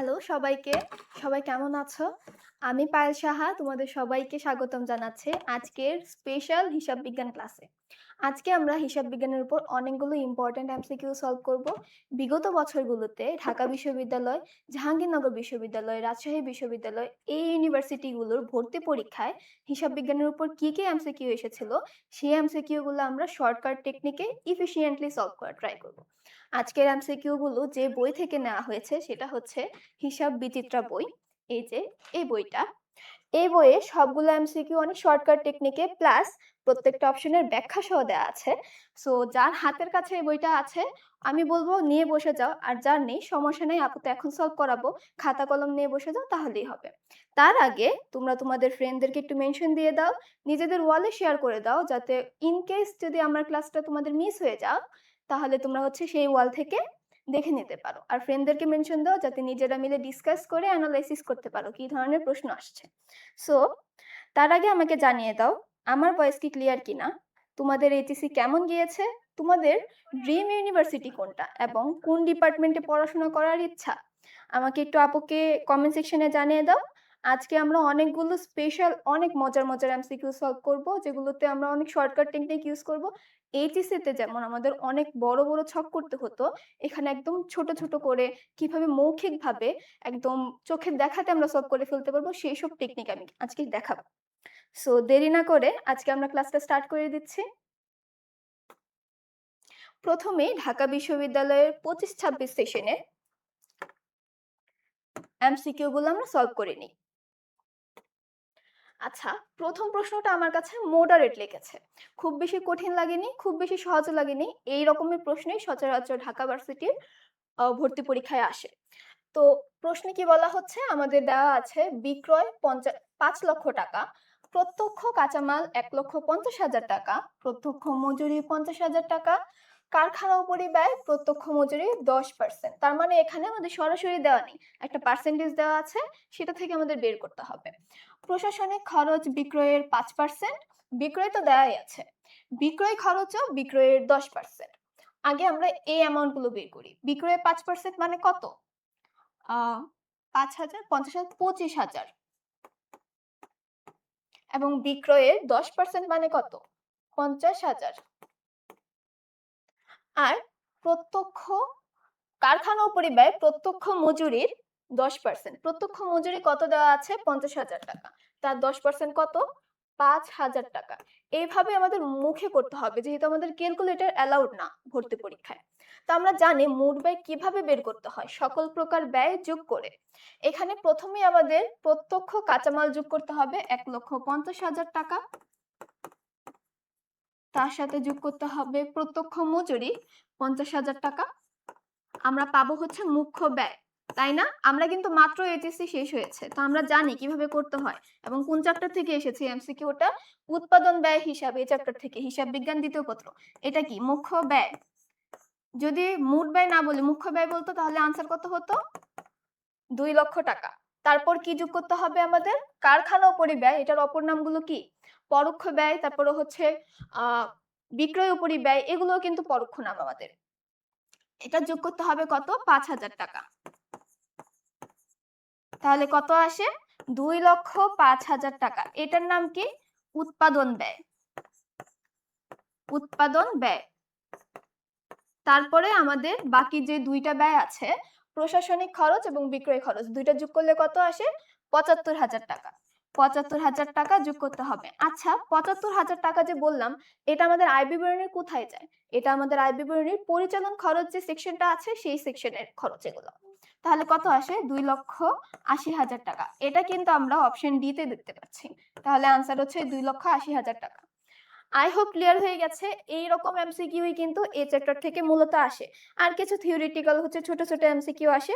Hello সবাইকে। সবাই কেমন আছো? আমি পায়েল সাহা তোমাদের সবাইকে স্বাগতম জানাচ্ছি আজকের স্পেশাল হিসাব বিজ্ঞান ক্লাসে। আজকে আমরা হিসাব বিজ্ঞানের উপর অনেকগুলো ইম্পোর্টেন্ট এমসিকিউ সলভ করব। বিগত বছরগুলোতে ঢাকা বিশ্ববিদ্যালয়, জাহাঙ্গীরনগর বিশ্ববিদ্যালয়, রাজশাহী বিশ্ববিদ্যালয় এই ইউনিভার্সিটিগুলোর ভর্তি পরীক্ষায় হিসাব বিজ্ঞানের উপর কি এমসিকিউ এসেছিল সেই এমসিকিউ গুলো আমরা শর্টকাট টেকনিকে ইফিশিয়েন্টলি সলভ করার ট্রাই করব। আজকের এমসিকিউ গুলো যে বই থেকে নেওয়া হয়েছে সেটা হচ্ছে হিসাব বিচিত্রা বই। এই যে এই বইটা, এই বইয়ে সবগুলো এমসিকিউ অনেক শর্টকাট টেকনিকে প্লাস প্রত্যেকটা অপশনের ব্যাখ্যা সহ দেওয়া আছে। সো যার হাতের কাছে এই বইটা আছে আমি বলবো নিয়ে বসে যাও, আর যার নেই সমস্যা নেই, আপু তো এখন সলভ করাবো, খাতা কলম নিয়ে বসে যাও তাহলেই হবে। তার আগে তোমরা তোমাদের ফ্রেন্ডদেরকে একটু মেনশন দিয়ে দাও, নিজেদের ওয়ালে শেয়ার করে দাও, যাতে ইন কেস যদি আমার ক্লাসটা তোমাদের মিস হয়ে যাও তাহলে তোমরা হচ্ছে সেই ওয়াল থেকে দেখে নিতে পারো। আর ফ্রেন্ডদেরকে মেনশন দাও যাতে নিজেরা মিলে ডিসকাস করে অ্যানালাইসিস করতে পারো কি ধরনের প্রশ্ন আসছে। সো তার আগে আমাকে জানিয়ে দাও আমার ভয়েস কি ক্লিয়ার কিনা, তোমাদের এইচএসসি কেমন গিয়েছে, তোমাদের ড্রিম ইউনিভার্সিটি কোনটা এবং কোন ডিপার্টমেন্টে পড়াশোনা করার ইচ্ছা আমাকে একটু আপুকে কমেন্ট সেকশনে জানিয়ে দাও। আজকে আমরা অনেকগুলো স্পেশাল অনেক মজার মজার এমসিকিউ সলভ করব, যেগুলোতে আমরা অনেক শর্টকাট টেকনিক ইউজ করব। এইচএসসি তে যেমন আমাদের অনেক বড় বড় ছক করতে হতো, এখানে একদম ছোট ছোট করে কিভাবে মৌখিকভাবে একদম চোখে দেখাতে আমরা সলভ করে ফেলতে পারবো সেই সব টেকনিক আমি আজকে দেখাবো। সো দেরি না করে আজকে আমরা ক্লাসটা স্টার্ট করে দিচ্ছি। প্রথমেই ঢাকা বিশ্ববিদ্যালয়ের 25-26 সেশনে এমসিকিউ গুলো আমরা সলভ করে নিই। আচ্ছা, প্রথম প্রশ্নটা আমার কাছে মডারেট লেগেছে, খুব বেশি কঠিন লাগেনি, খুব বেশি সহজ লাগেনি। এই রকমের প্রশ্নই সচরাচর ঢাকা ভার্সিটির ভর্তি পরীক্ষায় আসে। তো প্রশ্নে কি বলা হচ্ছে, আমাদের দেওয়া আছে বিক্রয় 5 লক্ষ টাকা, প্রত্যক্ষ কাঁচামাল 1,50,000 টাকা, প্রত্যক্ষ মজুরি 50,000 টাকা, কারখানা উপরিব্যয় প্রত্যক্ষ মজুরি 10%। তার মানে এখানে আমাদের সরাসরি দেওয়া নেই, একটা পার্সেন্টেজ দেওয়া আছে, সেটা থেকে আমাদের বের করতে হবে। প্রশাসনিক খরচ বিক্রয়ের 5%, বিক্রয় তো দেওয়াই আছে, বিক্রয় খরচও বিক্রয়ের 10%। আগে আমরা এই অ্যামাউন্ট গুলো বের করি। বিক্রয়ের 5% মানে কত? 5,000, 50,000, 25,000 এবং বিক্রয়ের 10% মানে কত? 50,000। আর প্রত্যক্ষ কারখানা উপরিব্যয় প্রত্যক্ষ মজুরির 10%। প্রত্যক্ষ মজুরি কত দেওয়া আছে? 50,000 টাকা। তার 10% কত? 5,000 টাকা। এইভাবে আমাদের মুখে করতে হবে, যেহেতু আমাদের ক্যালকুলেটর অ্যালাউড না ভর্তি পরীক্ষায়। তো আমরা জানি মোট ব্যয় কিভাবে বের করতে হয়, সকল প্রকার ব্যয় যোগ করে। এখানে প্রথমেই আমাদের প্রত্যক্ষ কাঁচামাল যোগ করতে হবে 1,50,000 টাকা, তার সাথে যোগ করতে হবে প্রত্যক্ষ মজুরি 50,000 টাকা। আমরা পাবো হচ্ছে মুখ্য ব্যয়, তাই না? আমরা কিন্তু মাত্র এইচএসসি শেষ হয়েছে, তো আমরা জানি কিভাবে করতে হয় এবং কোন চ্যাপ্টার থেকে এসেছে এমসিকিউটা। উৎপাদন ব্যয় হিসাব, এই চ্যাপ্টার থেকে, হিসাব বিজ্ঞান দ্বিতীয় পত্র। এটা কি মুখ্য ব্যয়? যদি মোট ব্যয় না বলি মুখ্য ব্যয় বলতো তাহলে আনসার কত হতো? 2 লক্ষ টাকা। তারপর কি যোগ করতে হবে আমাদের? কারখানা উপরিব্যয়, এটার অপর নামগুলো কি? পরোক্ষ ব্যয়, তারপরে হচ্ছে বিক্রয় উপরিব্যয়, এগুলো কিন্তু পরোক্ষ নাম আমাদের। এটা যোগ করতে হবে কত? 5,000 টাকা। তাহলে কত আসে? 2,05,000 টাকা। এটার নাম কি? উৎপাদন ব্যয়। উৎপাদন ব্যয়। তারপরে আমাদের বাকি যে দুইটা ব্যয় আছে, প্রশাসনিক খরচ এবং বিক্রয় খরচ, দুইটা যোগ করলে কত আসে? 75,000 টাকা। 75,000 টাকা যোগ করতে হবে। আচ্ছা, 75,000 টাকা যে বললাম, এটা আমাদের আয় বিবরণীর কোথায় যায়? এটা আমাদের আয় বিবরণীর পরিচালন খরচ যে সেকশনটা আছে সেই সেকশনের খরচ এগুলো। তাহলে কত আসে? 2,80,000 টাকা। এটা কিন্তু আমরা অপশন ডি তে দেখতে পাচ্ছি। তাহলে আনসার হচ্ছে 2,80,000 টাকা। আই হোপ ক্লিয়ার হয়ে গেছে। এইরকম এমসিকিউই কিন্তু এই চ্যাপ্টার থেকে মূলত আসে, আর কিছু থিওরিটিক্যাল হচ্ছে ছোট ছোট এমসিকিউ আসে।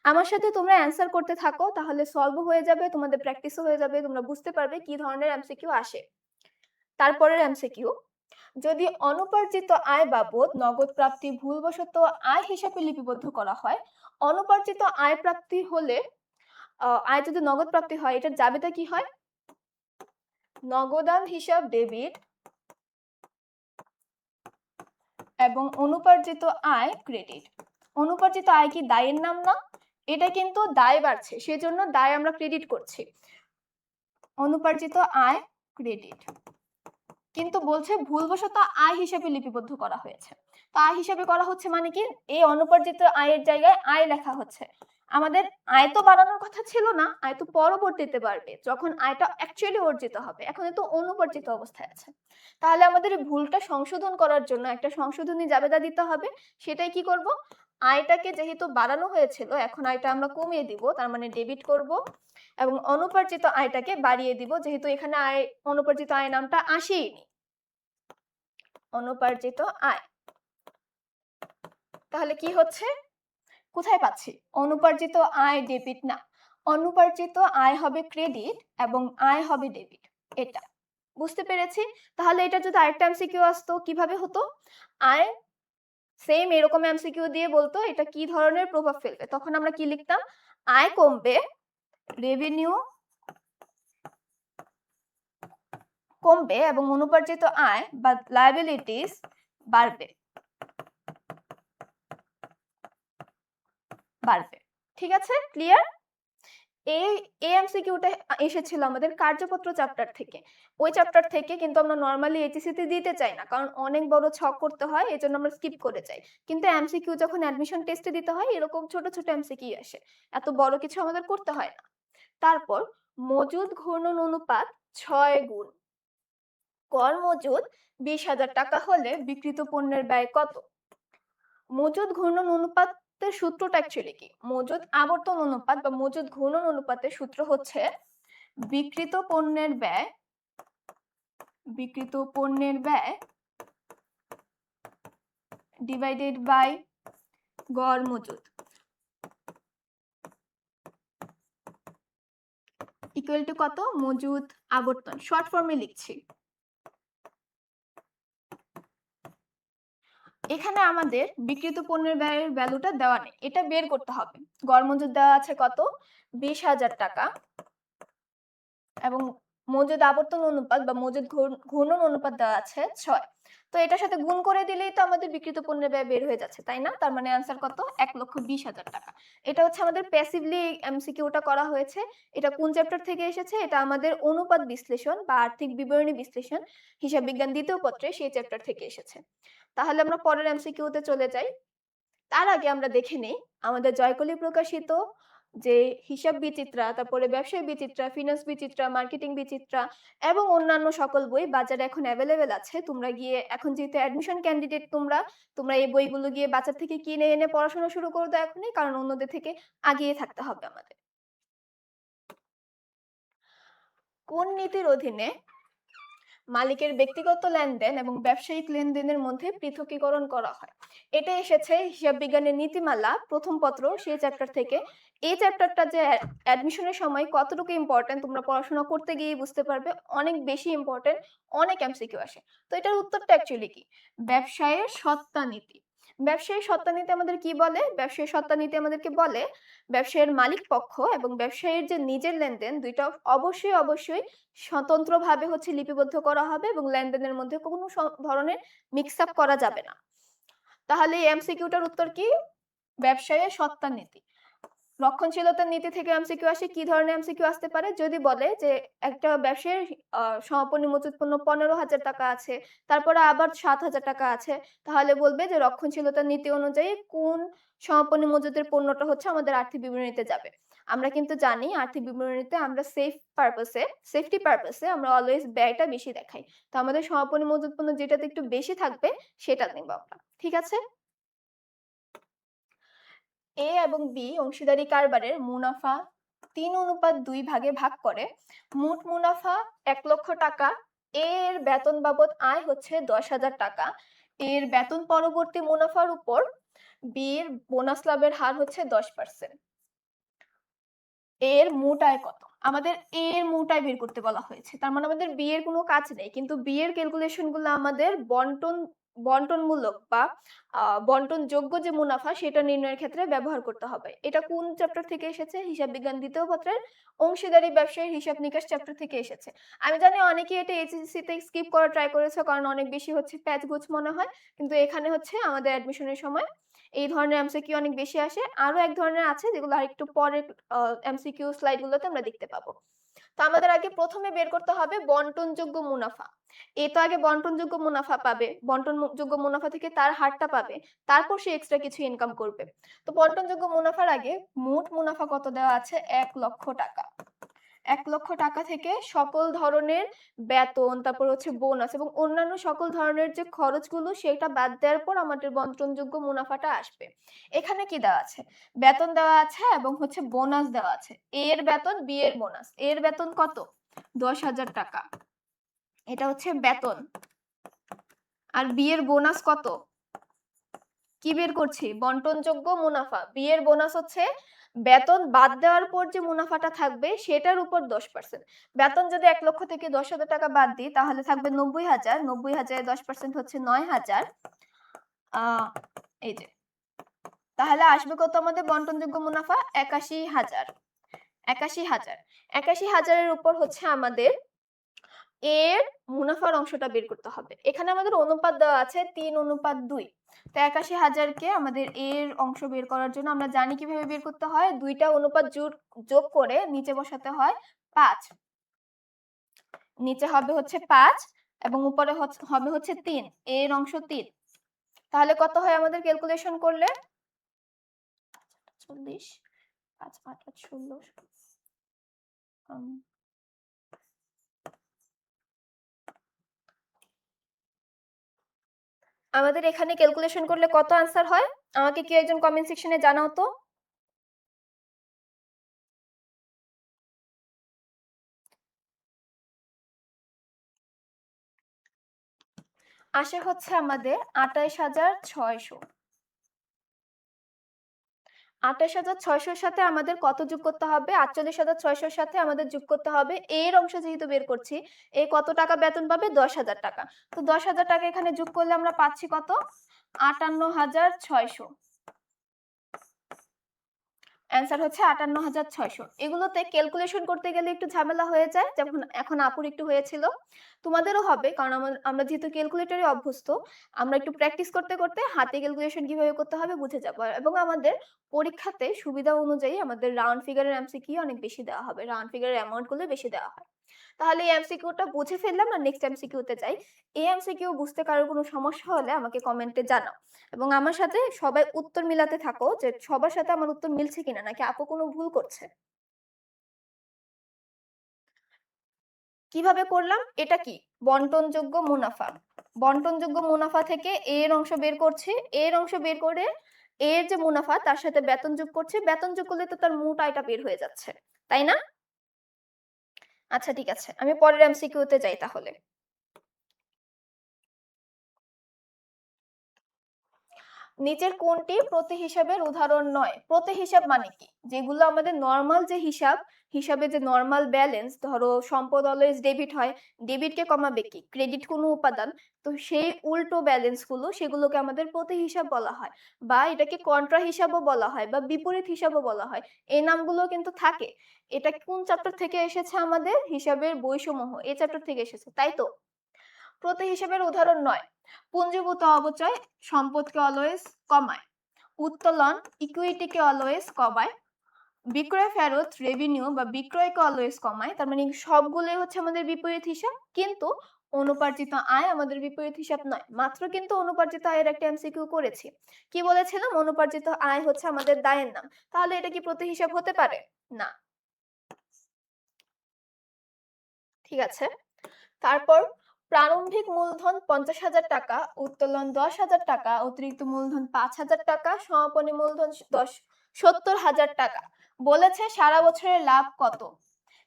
আমার সাথে তোমরা অ্যান্সার করতে থাকো, তাহলে সলভ হয়ে যাবে, তোমাদের প্র্যাকটিসও হয়ে যাবে, তোমরা বুঝতে পারবে কি ধরনের এমসিকিউ আসে। তারপরের এমসিকিউ, যদি অনুপার্জিত আয় বাবদ নগদ প্রাপ্তি ভুলবশত আয় হিসাবে লিপিবদ্ধ করা হয়, অনুপার্জিত আয় প্রাপ্তি হলে আয় যদি নগদ প্রাপ্তি হয়, এটার যাবেটা কি হয়? নগদান হিসাব ডেবিট এবং অনুপার্জিত আয় ক্রেডিট। অনুপার্জিত আয় কি দায়ের নাম না? এটা কিন্তু দায় বাড়ছে, সেজন্য দায় আমরা ক্রেডিট করছি। অনুপার্জিত আয় ক্রেডিট, কিন্তু বলছে ভুলবশত আয় হিসেবে লিপিবদ্ধ করা হয়েছে। তো আয় হিসেবে করা হচ্ছে মানে কি, এই অনুপার্জিত আয়ের জায়গায় আয় লেখা হচ্ছে। আমাদের আয় তো বাড়ানোর কথা ছিল না, আয় তো পরবর্তীতে বাড়বে যখন আয়টা অ্যাকচুয়ালি অর্জিত হবে, এখন তো অনুপার্জিত অবস্থায় আছে। তাহলে আমাদের এই ভুলটা সংশোধন করার জন্য একটা সংশোধনী জাবেদা দিতে হবে। সেটাই কি করব, আয়টাকে যেহেতু বাড়ানো হয়েছিল, এখন আয়টা আমরা কমিয়ে দিব, তার মানে ডেবিট করব, এবং অনুপার্জিত আয়টাকে বাড়িয়ে দিব, যেহেতু এখানে আয় অনুপার্জিত আয় নামটা আসেইনি। অনুপার্জিত আয়, তাহলে কি হচ্ছে, কোথায় পাচ্ছি, অনুপার্জিত আয় ডেবিট না, অনুপার্জিত আয় হবে ক্রেডিট এবং আয় হবে ডেবিট। এটা বুঝতে পেরেছি। তাহলে এটা যদি আরেকটা এমসিকিউ আসতো কিভাবে হতো, আয় সেম এরকম এমসিকিউ দিয়ে বলতো এটা কি ধরনের প্রভাব ফেলবে, তখন আমরা কি লিখতাম, আয় কমবে, রেভিনিউ কমবে এবং অনুপার্জিত আয় বা লায়াবিলিটিস বাড়বে। ঠিক আছে, ক্লিয়ার। এই এমসিকিউটা এসেছিল আমাদের কার্যপত্র চ্যাপ্টার থেকে। ওই চ্যাপ্টার থেকে কিন্তু আমরা নরমালি এইচএসসি তে দিতে চাই না, কারণ অনেক বড় ছক করতে হয়, এজন্য আমরা স্কিপ করে যাই। কিন্তু এমসিকিউ যখন অ্যাডমিশন টেস্টে দিতে হয়, এরকম ছোট ছোট এমসিকিউ আসে, এত বড় কিছু আমাদের করতে হয় না। তারপর মজুদ ঘূর্ণন অনুপাত 6 গুণ, গড় মজুদ 20,000 টাকা হলে বিক্রিত পণ্যের ব্যয় কত। মজুদ ঘূর্ণন অনুপাতের সূত্রটা অ্যাকচুয়ালি কি, মজুদ আবর্তন অনুপাত বা মজুদ ঘূর্ণন অনুপাতের সূত্র হচ্ছে বিক্রিত পণ্যের ব্যয় ডিভাইডেড বাই গড় মজুদ ইকুয়াল টু কত, মজুদ আবর্তন, শর্ট ফর্মে লিখছি। এখানে আমাদের বিক্রিত পণ্যের ব্যয়ের ভ্যালুটা দেওয়া নেই, এটা বের করতে হবে। গড় মজুদ দেওয়া আছে কত, 20,000 টাকা, এবং মজুদ আবর্তন অনুপাত বা মজুদ ঘূর্ণন অনুপাত দেওয়া আছে 6। তো এটার সাথে গুণ করে দিলেই তো আমাদের বিক্রিত পণ্যের ব্যয় বের হয়ে যাচ্ছে, তাই না? তার মানে आंसर কত, 1,20,000 টাকা। এটা হচ্ছে আমাদের প্যাসিভলি এমসিকিউটা করা হয়েছে। এটা কোন চ্যাপ্টার থেকে এসেছে, এটা আমাদের অনুপাত বিশ্লেষণ বা আর্থিক বিবরণী বিশ্লেষণ হিসাব বিজ্ঞান দ্বিতীয় পত্রে সেই চ্যাপ্টার থেকে এসেছে। তাহলে আমরা পরের এমসিকিউতে চলে যাই। তার আগে আমরা দেখে নেই আমাদের জয়কলি প্রকাশিত যে হিসাব বিচিত্রা, তারপরে ব্যবসায় বিচিত্রা, ফিনান্স বিচিত্রা, মার্কেটিং বিচিত্রা এবং অন্যান্য সকল বই বাজারে এখন অ্যাভেলেবেল আছে। তোমরা গিয়ে, এখন যেহেতু অ্যাডমিশন ক্যান্ডিডেট তোমরা এই বইগুলো গিয়ে বাজার থেকে কিনে এনে পড়াশোনা শুরু করে দাও এখনই, কারণ অন্যদের থেকে আগিয়ে থাকতে হবে আমাদের। কোন নীতির অধীনে মালিকের ব্যক্তিগত লেনদেন এবং ব্যবসায়িক লেনদেনের মধ্যে পৃথকীকরণ করা হয়? এটা এসেছে হিসাব বিজ্ঞানের নীতিমালা প্রথম পত্র সেই চ্যাপ্টার থেকে। এই চ্যাপ্টারটা যে অ্যাডমিশনের সময় কতটুকু ইম্পর্টেন্ট তোমরা পড়াশোনা করতে গিয়ে বুঝতে পারবে, অনেক বেশি ইম্পর্টেন্ট, অনেক এমসিকিউ আসে। তো এটার উত্তরটা অ্যাকচুয়ালি কি, ব্যবসায়ের সত্তা নীতি। ব্যবসায়ী সত্তা নীতি আমাদের কি বলে, ব্যবসায়ী সত্তা নীতি আমাদেরকে বলে ব্যবসায়ের মালিক পক্ষ এবং ব্যবসায়ীর যে নিজের লেনদেন দুইটা অবশ্যই স্বতন্ত্রভাবে হচ্ছে লিপিবদ্ধ করা হবে এবং লেনদেনের মধ্যে কোনো ধরনের মিক্স আপ করা যাবে না। তাহলে এই এমসিকিউটার উত্তর কি, ব্যবসায়ের সত্তা নীতি। রক্ষণশীলতার নীতি থেকে এমসিকিউ আসে, কি ধরনের এমসিকিউ আসতে পারে, যদি বলে যে একটা ব্যবসায়ের সমাপনী মজুত পণ্য 15,000 টাকা আছে, তারপরে আবার 7,000 টাকা আছে, তাহলে বলবে যে রক্ষণশীলতার নীতি অনুযায়ী কোন সমাপনী মজুতের পণ্যটা হচ্ছে আমাদের আর্থিক বিবরণীতে যাবে। আমরা কিন্তু জানি আর্থিক বিবরণীতে আমরা সেফটি পারপাসে আমরা অলওয়েজ ব্যয়টা বেশি দেখাই। তো আমাদের সমাপনী মজুত পণ্য যেটাতে একটু বেশি থাকবে সেটা নেব আমরা, ঠিক আছে। এ এবং বি অংশীদারি কারবারের মুনাফা 3:2 ভাগে ভাগ করে। মোট মুনাফা 1 লক্ষ টাকা। এ এর বেতন বাবদ আয় হচ্ছে 10,000 টাকা। এর বেতন পরবর্তী মুনাফার উপর বি এর বোনাস লাভের হার হচ্ছে 10%। এর মোট আয় কত, আমাদের এ এর মোট আয় বের করতে বলা হয়েছে, তার মানে আমাদের বি এর কোনো কাজ নেই, কিন্তু বি এর ক্যালকুলেশন গুলো আমাদের বন্টনমূলক বা বন্টনযোগ্য যে মুনাফা সেটা নির্ণয়ের ক্ষেত্রে ব্যবহার করতে হবে। এটা কোন চ্যাপ্টার থেকে এসেছে, হিসাব বিজ্ঞান দ্বিতীয় পত্রের অংশীদারি ব্যবসায়ের হিসাব নিকাশ চ্যাপ্টার থেকে এসেছে। আমি জানি অনেকেই এটা এইচএসসি তে স্কিপ করা ট্রাই করেছে, কারণ অনেক বেশি হচ্ছে প্যাচগোছ মনে হয়, কিন্তু এখানে হচ্ছে আমাদের অ্যাডমিশনের সময় এই ধরনের এমসিকিউ অনেক বেশি আসে। আরো এক ধরনের আছে যেগুলো আরেকটু পরের এমসিকিউ স্লাইডগুলোতে আমরা দেখতে পাবো। তো আমাদের আগে প্রথমে বের করতে হবে বন্টনযোগ্য মুনাফা। এ তো আগে বন্টনযোগ্য মুনাফা পাবে, বন্টনযোগ্য মুনাফা থেকে তার হারটা পাবে, তারপর সে এক্সট্রা কিছু ইনকাম করবে। তো বন্টনযোগ্য মুনাফার আগে মোট মুনাফা কত দেওয়া আছে? ১ লক্ষ টাকা। ১ লক্ষ টাকা থেকে সকল ধরনের বেতন, তারপর হচ্ছে বোনাস এবং অন্যান্য সকল ধরনের যে খরচগুলো সেটা বাদ দেওয়ার পর আমাদের বন্টনযোগ্য মুনাফাটা আসবে। এখানে কি দেওয়া আছে? বেতন দেওয়া আছে এবং হচ্ছে বোনাস দেওয়া আছে। A এর বেতন, B এর বোনাস। A এর বেতন কত? ১০,০০০ টাকা। এটা হচ্ছে বেতন। আর B এর বোনাস কত? কি বের করছি? বন্টনযোগ্য মুনাফা। B এর বোনাস হচ্ছে বেতন বাদ দেওয়ার পর যে মুনাফাটা থাকবে সেটার উপর 10%। বেতন যদি ১ লক্ষ থেকে ১০,০০০ টাকা বাদ দিই তাহলে থাকবে ৯০,০০০। ৯০,০০০ এর 10% হচ্ছে ৯,০০০। এই যে। তাহলে আসবে কত আমাদের বন্টনযোগ্য মুনাফা? ৮১,০০০। ৮১,০০০। ৮১,০০০ এর উপর হচ্ছে আমাদের এর মুনাফার অংশটা বের করতে হবে। এখানে আমাদের অনুপাত দেওয়া আছে ৩:২। তো ৮১,০০০ কে আমাদের এর অংশ বের করার জন্য আমরা জানি কিভাবে বের করতে হয়। ২ টা অনুপাত যোগ করে নিচে বসাতে হয় ৫। নিচে হবে হচ্ছে ৫ এবং উপরে হবে হচ্ছে ৩। এর অংশ ৩। তাহলে কত হয় আমাদের ক্যালকুলেশন করলে? ৪০ ৫ ৮ ৮ ১৬ আমাদের এখানে ক্যালকুলেশন করলে কত আনসার হয়? আমাকে কি একজন কমেন্ট সেকশনে জানাও তো। আসে হচ্ছে আমাদের ২৮,৬০০। ২৮,৬০০ এর সাথে আমাদের কত যোগ করতে হবে? ৪৮,৬০০ এর সাথে আমাদের যোগ করতে হবে এর অংশ যেহেতু বের করছি, এ কত টাকা বেতন পাবে? ১০,০০০ টাকা। তো ১০,০০০ টাকা এখানে যোগ করলে আমরা পাচ্ছি কত? ৫৮,৬০০। অ্যান্সার হচ্ছে ৫৮,৬০০। এগুলোতে ক্যালকুলেশন করতে গেলে একটু ঝামেলা হয়ে যায়, যেমন এখন আপুর একটু হয়েছিল। তোমাদেরও হবে, কারণ আমরা যেহেতু ক্যালকুলেটরে অভ্যস্ত, আমরা একটু প্র্যাকটিস করতে করতে হাতে ক্যালকুলেশন কিভাবে করতে হবে বুঝে যাব। এবং আমাদের পরীক্ষাতে সুবিধা অনুযায়ী আমাদের রাউন্ড ফিগারের এমসিকিউ অনেক বেশি দেওয়া হবে। রাউন্ড ফিগারের অ্যামাউন্ট গুলো বেশি দেওয়া হয়। তাহলে এই এমসিকিউটা বুঝে ফেললাম, না নেক্সট এমসিকিউতে যাই। এই এমসিকিউ বুঝতে কারোর কোনো সমস্যা হলে আমাকে কমেন্টে জানাও। এবং আমার সাথে সবাই উত্তর মিলাতে থাকো যে সবার সাথে আমার উত্তর মিলছে কিনা, নাকি আপু কোনো ভুল করছে। কিভাবে করলাম? এটা কি? বন্টনযোগ্য মুনাফা। বন্টনযোগ্য মুনাফা থেকে এর অংশ বের করছি। এর অংশ বের করে এর যে মুনাফা তার সাথে বেতন যোগ করছি। বেতন যোগ করলে তো তার মোট আয়টা বের হয়ে যাচ্ছে, তাই না? আচ্ছা ঠিক আছে, আমি পরের এমসিকিউতে যাই তাহলে। নিচের কোনটি প্রতি হিসাবের উদাহরণ নয়? প্রতি হিসাব মানে কি? যেগুলো আমাদের নরমাল যে হিসাবে যে নরমাল ব্যালেন্স, ধরো সম্পদ অলওয়েজ ডেবিট হয়, ডেবিটকে কমাবে কি? ক্রেডিট কোনো উপাদান। তো সেই উল্টো ব্যালেন্স গুলো, সেগুলোকে আমাদের প্রতি হিসাব বলা হয়, বা এটাকে কন্ট্রা হিসাবও বলা হয়, বা বিপরীত হিসাবও বলা হয়। এই নামগুলো কিন্তু থাকে। এটা কোন চ্যাপ্টার থেকে এসেছে? আমাদের হিসাবের বৈষম্য এই চ্যাপ্টার থেকে এসেছে, তাই তো? প্রতি হিসাবের উদাহরণ নয়। পুঞ্জীভূত অপচয় সম্পদকে অলওয়েজ কমায়। উত্তোলন ইকুইটিকে অলওয়েজ কমায়। বিক্রয় ফেরত রেভিনিউ বা বিক্রয়কে অলওয়েজ কমায়। তার মানে সবগুলোই হচ্ছে আমাদের বিপরীত হিসাব, কিন্তু অনুপার্জিত আয় আমাদের বিপরীত হিসাব নয়। মাত্র কিন্তু অনুপার্জিত আয়ের একটা এমসিকিউ করেছি। কি বলেছিলাম? অনুপার্জিত আয় হচ্ছে আমাদের দায়ের নাম। তাহলে এটা কি প্রতি হিসাব হতে পারে? না। ঠিক আছে। তারপর প্রারম্ভিক মূলধন ৫০,০০০ টাকা, উত্তোলন ১০,০০০ টাকা, অতিরিক্ত মূলধন ৫,০০০ টাকা, সমাপনী মূলধন ৭০,০০০ টাকা। বলেছে সারা বছরের লাভ কত?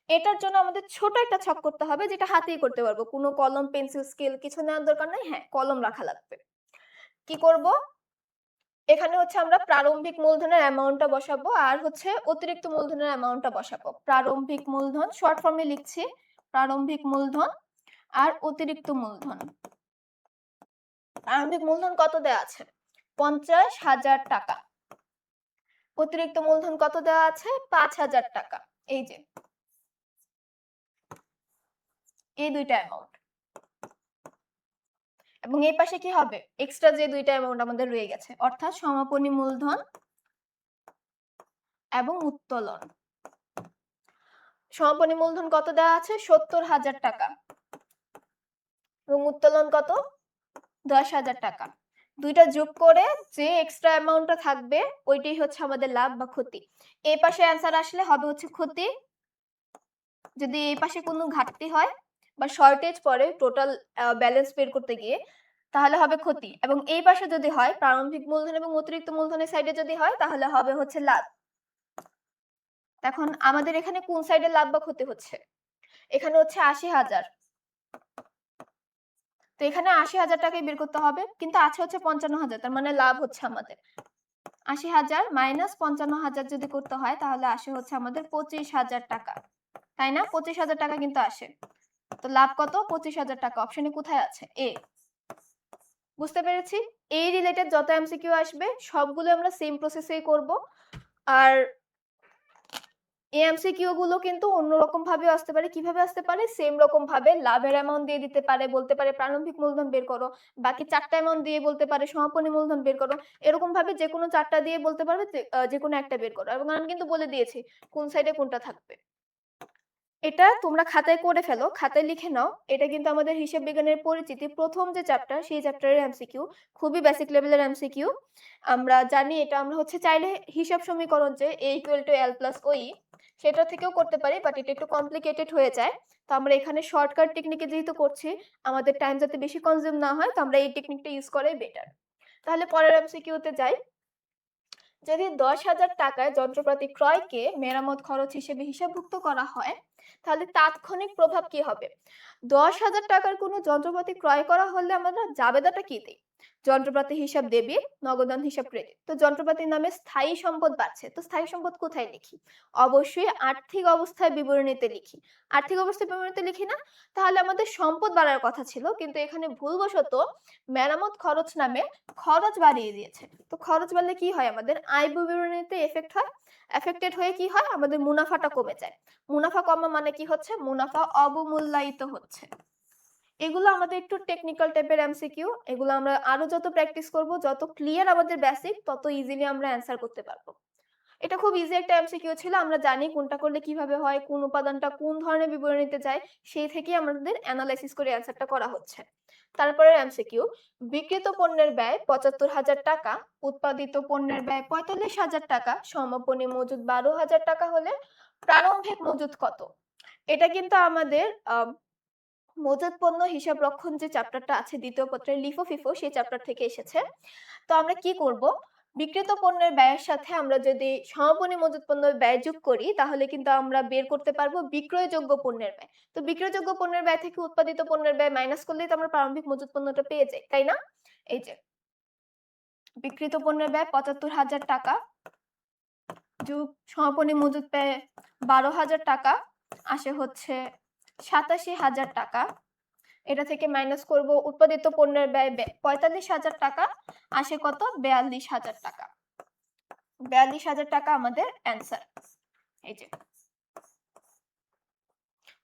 এটার জন্য আমাদের ছোট একটা ছক করতে হবে, যেটা হাতেই করতে পারবো। কোনো কলম পেন্সিল স্কেল কিছু নেওয়ার দরকার নাই। হ্যাঁ, কলম রাখা লাগবে। কি করব? এখানে হচ্ছে আমরা প্রারম্ভিক মূলধনের অ্যামাউন্টটা বসাবো, আর হচ্ছে অতিরিক্ত মূলধনের অ্যামাউন্টটা বসাবো। প্রারম্ভিক মূলধন শর্ট ফর্মে লিখছি, প্রারম্ভিক মূলধন আর অতিরিক্ত মূলধন। প্রারম্ভিক মূলধন কত দেওয়া আছে? ৫০,০০০ টাকা। অতিরিক্ত মূলধন কত দেওয়া আছে? ৫,০০০ টাকা। এই যে এই দুইটা অ্যামাউন্ট। এবং এই পাশে কি হবে, এক্সট্রা যে দুইটা অ্যামাউন্ট আমাদের রয়ে গেছে, অর্থাৎ সমাপনী মূলধন এবং উত্তোলন। সমাপনী মূলধন কত দেওয়া আছে, 70,000 টাকা, এবং উত্তোলন কত, 10,000 টাকা। দুইটা যোগ করে যে এক্সট্রা অ্যামাউন্টটা থাকবে ওইটাই হচ্ছে আমাদের লাভ বা ক্ষতি। এই পাশে অ্যান্সার আসলে হবে হচ্ছে ক্ষতি, যদি এই পাশে কোনো ঘাটতি হয় বা শর্টেজ পড়ে টোটাল ব্যালেন্স বের করতে গিয়ে, তাহলে হবে ক্ষতি। এবং এই পাশে যদি হয় প্রারম্ভিক মূলধন এবং অতিরিক্ত মূলধনের সাইডে যদি হয় তাহলে হবে হচ্ছে লাভ। এখন আমাদের এখানে কোন সাইডে লাভ বা ক্ষতি হচ্ছে, এখানে হচ্ছে 80,000, তো এখানে 80,000 টাকাই বের করতে হবে, কিন্তু আছে হচ্ছে 55,000, তার মানে লাভ হচ্ছে আমাদের 80,000 মাইনাস 55,000 যদি করতে হয় তাহলে আসে হচ্ছে আমাদের 25,000 টাকা, তাই না? 25,000 টাকা কিন্তু আসে। তো লাভ কত, 25,000 টাকা। অপশনে কোথায় আছে, এ। বুঝতে পেরেছি? এই রিলেটেড যত এমসিকিউ আসবে সবগুলো আমরা সেম প্রসেসেই করব। আর এই এমসিকিউ গুলো কিন্তু অন্যরকম ভাবে আসতে পারে। কিভাবে আসতে পারে, সেম রকম ভাবে লাভের অ্যামাউন্ট দিয়ে দিতে পারে, বলতে পারে প্রারম্ভিক মূলধন বের করো, বাকি 4টা অ্যামাউন্ট দিয়ে বলতে পারে সমাপনী মূলধন বের করো। এরকম ভাবে যে কোনো 4টা দিয়ে বলতে পারবে যে কোনো একটা বের করো, এবং আমি কিন্তু বলে দিয়েছি কোন সাইডে কোনটা থাকবে। এটা তোমরা খাতায় করে ফেলো, খাতায় লিখে নাও। এটা কিন্তু আমাদের হিসাব বিজ্ঞানের পরিচিতি প্রথম যে চ্যাপ্টার, সেই চ্যাপ্টারের এমসিকিউ, খুবই বেসিক লেভেলের এমসিকিউ। আমরা জানি এটা আমরা হচ্ছে চাইলে হিসাব সমীকরণ যে a = l + oe সেটা থেকেও করতে পারি, বাট এটা একটু কমপ্লিকেটেড হয়ে যায়। তো আমরা এখানে শর্টকাট টেকনিকে যেহেতু করছি, আমাদের টাইম যাতে বেশি কনজিউম না হয়, তো আমরা এই টেকনিকটা ইউজ করাই বেটার। তাহলে পরের এমসিকিউতে যাই। যদি 10,000 টাকায় যন্ত্রপাতি ক্রয়কে মেরামত খরচ হিসেবে হিসাবভুক্ত করা হয় তাহলে তাৎক্ষণিক প্রভাব কি হবে? 10,000 টাকার কোনো যন্ত্রপাতি ক্রয় করা হলে আমরা জাবেদাটা কি দিই? যন্ত্রপাতি হিসাব ডেবিট, নগদান হিসাব ক্রেডিট। তো যন্ত্রপাতির নামে স্থায়ী সম্পদ বাড়ছে, তো স্থায়ী সম্পদ কোথায় লিখি? অবশ্যই আর্থিক অবস্থায় বিবরণীতে লিখি। আর্থিক অবস্থায় বিবরণীতে লিখি না? তাহলে আমাদের সম্পদ বাড়ার কথা ছিল, কিন্তু এখানে ভুলবশত মেরামত খরচ নামে খরচ বাড়িয়ে দিয়েছে। তো খরচ বাড়লে কি হয়, আমাদের আয় বিবরণীতে এফেক্ট হয়, এফেক্টেড হয়ে কি হয়, আমাদের মুনাফাটা কমে যায়। মুনাফা কমা মানে কি হচ্ছে, মুনাফা অবমূল্যায়িত হচ্ছে। এগুলো আমাদের একটু টেকনিক্যাল টাইপের এমসিকিউ, এগুলো আমরা আরো যত প্র্যাকটিস করব, যত ক্লিয়ার আমাদের বেসিক, তত ইজিলি আমরা অ্যান্সার করতে পারবো। এটা খুব ইজি একটা এমসিকিউ ছিল, আমরা জানি কোনটা করলে কিভাবে হয়, কোন উপাদানটা কোন ধরনের বিবরণীতে যায়, সেই থেকেই আমাদের অ্যানালাইসিস করে অ্যান্সারটা করা হচ্ছে। তারপরে এমসিকিউ, বিক্রিত পণ্যের ব্যয় ৭৫,০০০ টাকা, উৎপাদিত পণ্যের ব্যয় ৪৫,০০০ টাকা, সমাপনী মজুদ ১২,০০০ টাকা হলে প্রারম্ভিক মজুদ কত? এটা কিন্তু আমাদের মজুদ পণ্য হিসাব রক্ষণ যে চ্যাপ্টারটা আছে দ্বিতীয় পত্রের লিফো ফিফো, সেই চ্যাপ্টার থেকে এসেছে। তো আমরা কি করব, বিক্রিত পণ্যের ব্যয়ের সাথে আমরা যদি সমাপনী মজুদ পণ্যের ব্যয় যোগ করি তাহলে কিন্তু আমরা বের করতে পারবো বিক্রয়যোগ্য পণ্যের ব্যয়। তো বিক্রয়যোগ্য পণ্যের ব্যয় থেকে উৎপাদিত পণ্যের ব্যয় মাইনাস করলেই তো আমরা প্রারম্ভিক মজুদ পণ্যটা পেয়ে যাই, তাই না? এই যে বিক্রিত পণ্যের ব্যয় ৭৫,০০০ টাকা যোগ সমাপনী মজুদ ব্যয় ১২,০০০ টাকা আসে হচ্ছে ৮৭,০০০ টাকা। এটা থেকে মাইনাস করব উৎপাদিত পণ্যের ব্যয় ৪৫,০০০ টাকা, আসে কত, ৪২,০০০ টাকা। ৪২,০০০ টাকা আমাদের অ্যান্সার। এই যে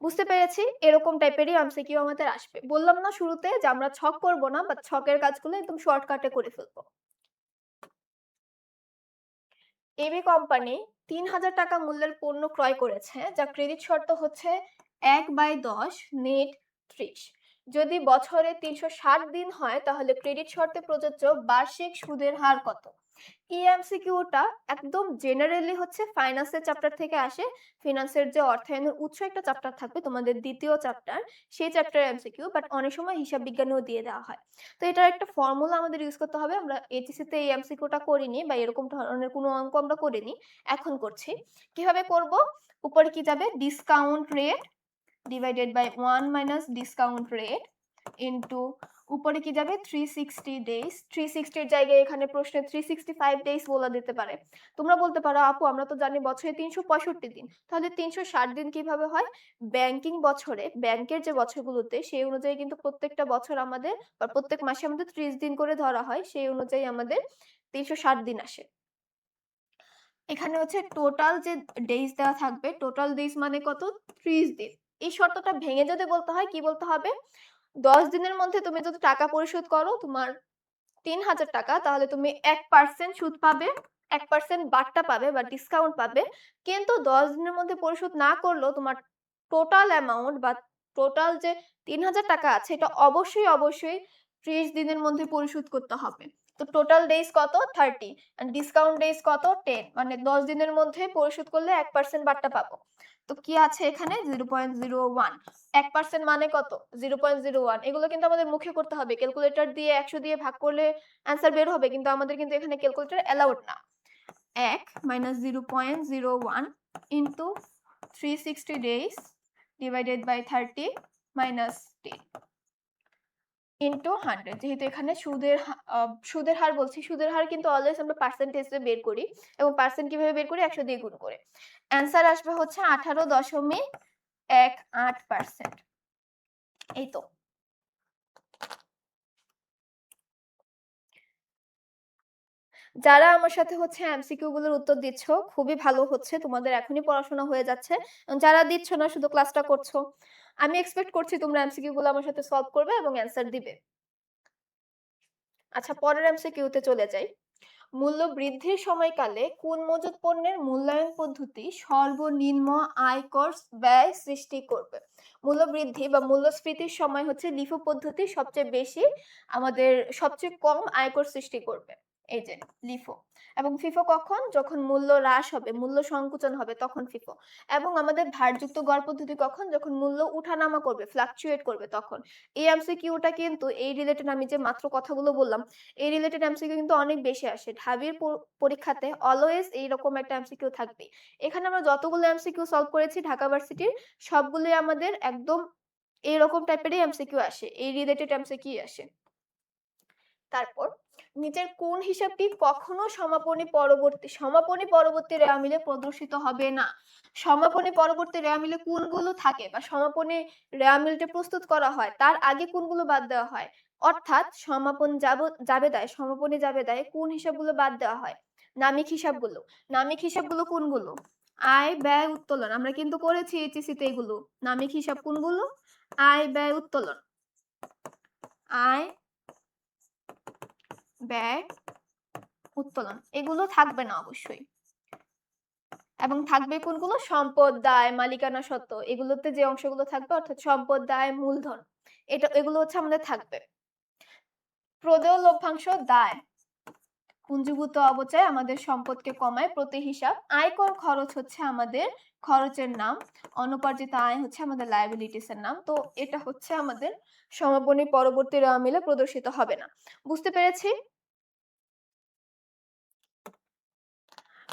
বুঝতে পেরেছি, এরকম টাইপেরই এমসিকিউ আমাদের আসবে। বললাম না শুরুতে যে আমরা ছক করব না, বাট ছকের কাজগুলো একদম শর্টকাটে করে ফেলবো। এবি কোম্পানি ৩,০০০ টাকা মূল্যের পণ্য ক্রয় করেছে, যা ক্রেডিট শর্ত হচ্ছে ১/১০ নেট ৩০। যদি বছরে ৩৬০ দিন হয় তাহলে ক্রেডিট শর্তে প্রযোজ্য বার্ষিক সুদের হার কত? এই এমসিকিউটা একদম জেনারেলি হচ্ছে ফাইন্যান্সের চ্যাপ্টার থেকে আসে। ফিনান্সের যে অর্থায়নের উৎস একটা চ্যাপ্টার থাকবে তোমাদের দ্বিতীয় চ্যাপ্টার, সেই চ্যাপ্টারের এমসিকিউ, বাট অনেক সময় হিসাব বিজ্ঞানেও দিয়ে দেওয়া হয়। তো এটার একটা ফর্মুলা আমাদের ইউজ করতে হবে। আমরা এইচএসসি তে এই এমসিকিউটা করিনি বা এরকম ধরনের কোনো অঙ্ক আমরা করিনি, এখন করছি। কিভাবে করব, উপরে কি যাবে, discount rate divided by 1 minus discount rate into উপরে কি যাবে 360 ডেজ। 360 এর জায়গায় এখানে প্রশ্নে 365 ডেজ বলা দিতে পারে। তোমরা বলতে পারো আপু আমরা তো জানি বছরে 365 দিন, তাহলে 360 দিন কিভাবে হয়? ব্যাংকিং বছরে ব্যাংকের যে বছরগুলোতে সেই অনুযায়ী কিন্তু প্রত্যেকটা বছর আমাদের বা প্রত্যেক মাসে আমাদের 30 দিন করে ধরা হয়, সেই অনুযায়ী আমাদের 360 দিন আসে। এখানে হচ্ছে টোটাল যে ডেজ দেওয়া থাকবে, টোটাল ডেজ মানে কত, 30 দিন। এই শর্তটা ভেঙে যদি বলতে হয় কি বলতে হবে, 10 দিনের মধ্যে তুমি যদি টাকা পরিশোধ করো তোমার ৩,০০০ টাকা, তাহলে তুমি ১% সুদ পাবে, ১% বাট্টা পাবে বা ডিসকাউন্ট পাবে। কিন্তু ১০ দিনের মধ্যে পরিশোধ না করলেও তোমার টোটাল অ্যামাউন্ট বা টোটাল যে ৩,০০০ টাকা আছে এটা অবশ্যই ৩০ দিনের মধ্যে পরিশোধ করতে হবে। তো টোটাল ডেইজ কত? 30 এন্ড ডিসকাউন্ট ডেইজ কত? 10, মানে ১০ দিনের মধ্যে পরিশোধ করলে ১% বাট্টা পাবো। তো কি আছে এখানে? 0.01। 1% মানে কত? 0.01। এগুলো কিন্তু আমাদের মুখে করতে হবে। ক্যালকুলেটর দিয়ে ১০০ দিয়ে ভাগ করলে অ্যান্সার বের হবে। কিন্তু আমাদের কিন্তু এখানে ক্যালকুলেটর অ্যালাউড না। ১ minus 0.01 into 360 days divided by 30 minus 10 into 100। যেহেতু এখানে সুদের হার বলছি, সুদের হার কিন্তু অলওয়েজ আমরা পার্সেন্টেজে বের করি এবং পার্সেন্ট কিভাবে বের করি? ১০০ দিয়ে গুণ করে। অ্যান্সার আসবে হচ্ছে 18.18%। এই তো। যারা আমার সাথে হচ্ছে এমসিকিউ গুলোর উত্তর দিচ্ছ, খুবই ভালো হচ্ছে। তোমাদের এখনই পড়াশোনা হয়ে যাচ্ছে। যারা দিচ্ছ না, শুধু ক্লাসটা করছো, আমি এক্সপেক্ট করছি তোমরা এমসিকিউ গুলো আমার সাথে সলভ করবে এবং অ্যান্সার দিবে। আচ্ছা, পরের এমসিকিউতে চলে যাই। মূল্য বৃদ্ধির সময়কালে কোন মজুত পণ্যের মূল্যায়ন পদ্ধতি সর্বনিম্ন আয়কর ব্যয় সৃষ্টি করবে? মূল্য বৃদ্ধি বা মূল্যস্ফীতির সময় হচ্ছে লিফো পদ্ধতি সবচেয়ে বেশি আমাদের সবচেয়ে কম আয়কর সৃষ্টি করবে। এই যে লিফো। এবং ফিফো কখন? যখন মূল্য হ্রাস হবে, মূল্য সংকুচন হবে, তখন ফিফো। এবং আমাদের ভারযুক্ত গড় পদ্ধতি কখন? যখন মূল্য উঠানামা করবে, ফ্লাকচুয়েট করবে, তখন। এই এমসিকিউটা কিন্তু এই রিলেটেড আমি যে মাত্র কথাগুলো বললাম, এই রিলেটেড এমসিকিউ কিন্তু অনেক বেশি আসে। ঢাবির পরীক্ষাতে অলওয়েজ এইরকম একটা এমসিকিউ থাকবে। এখানে আমরা যতগুলো এমসিকিউ সলভ করেছি ঢাকা ভার্সিটির, সবগুলোই আমাদের একদম এরকম টাইপেরই এমসিকিউ আসে। এই রিলেটেড এমসিকিউ আসে। তারপর নিচের কোন হিসাবটি কখনো সমাপনী পরবর্তী রেওয়া মিলে প্রদর্শিত হবে না? সমাপনী পরবর্তী রেওয়া মিলে কোনগুলো থাকে বা সমাপনী রেওয়া মিলটা প্রস্তুত করা হয় তার আগে কোনগুলো বাদ দেওয়া হয়? অর্থাৎ জাবেদায়, সমাপনী জাবেদায় কোন হিসাবগুলো বাদ দেওয়া হয়? নামিক হিসাবগুলো। নামিক হিসাবগুলো কোনগুলো? আয়, ব্যয়, উত্তোলন। আমরা কিন্তু করেছি এইচএসসি তে এগুলো। নামিক হিসাব কোনগুলো? আয়, ব্যয়, উত্তোলন। আয়, ব্যয়, উত্তোলন। এগুলো থাকবে না অবশ্যই। এবং থাকবে কোনগুলো? সম্পদ, দায়, মালিকানা সত্ত্ব। এগুলোতে যে অংশগুলো থাকবে অর্থাৎ সম্পদ, দায়, মূলধন, এগুলো হচ্ছে আমাদের থাকবে। প্রদেয় লভ্যাংশ, দায়, পুঞ্জীভূত অবচয় আমাদের সম্পদকে কমায় প্রতি হিসাব। আয়কর খরচ হচ্ছে আমাদের খরচের নাম। অনুপার্জিত আয় হচ্ছে আমাদের লায়াবিলিটিস এর নাম। তো এটা হচ্ছে আমাদের সমাপনী পরবর্তী রেওয়া মিলে প্রদর্শিত হবে না। বুঝতে পেরেছি?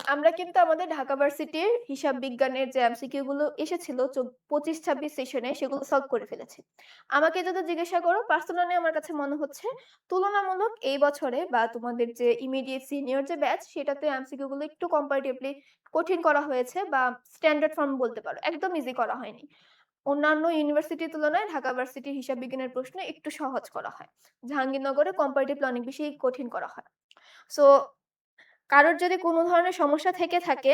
আমরা কিন্তু আমাদের ঢাকা ভার্সিটির হিসাব বিজ্ঞানের যে এমসিকিউ গুলো এসেছিল 25-26 সেশনে, সেগুলো সলভ করে ফেলেছি। আমাকে যদি জিজ্ঞাসা করো, পার্সোনালি আমার কাছে মনে হচ্ছে তুলনামূলক এই বছরে বা তোমাদের যে ইমিডিয়েট সিনিয়র যে ব্যাচ, সেটাতে এমসিকিউ গুলো একটু কম্পারেটিভলি কঠিন করা হয়েছে বা স্ট্যান্ডার্ড ফর্ম বলতে পারো, একদম ইজি করা হয়নি। অন্যান্য ইউনিভার্সিটির তুলনায় ঢাকা ভার্সিটির হিসাব বিজ্ঞানের প্রশ্ন একটু সহজ করা হয়। জাহাঙ্গীরনগরে কম্পারেটিভলি অনেক বেশি কঠিন করা হয়। সো কারোর যদি কোনো ধরনের সমস্যা থেকে থাকে,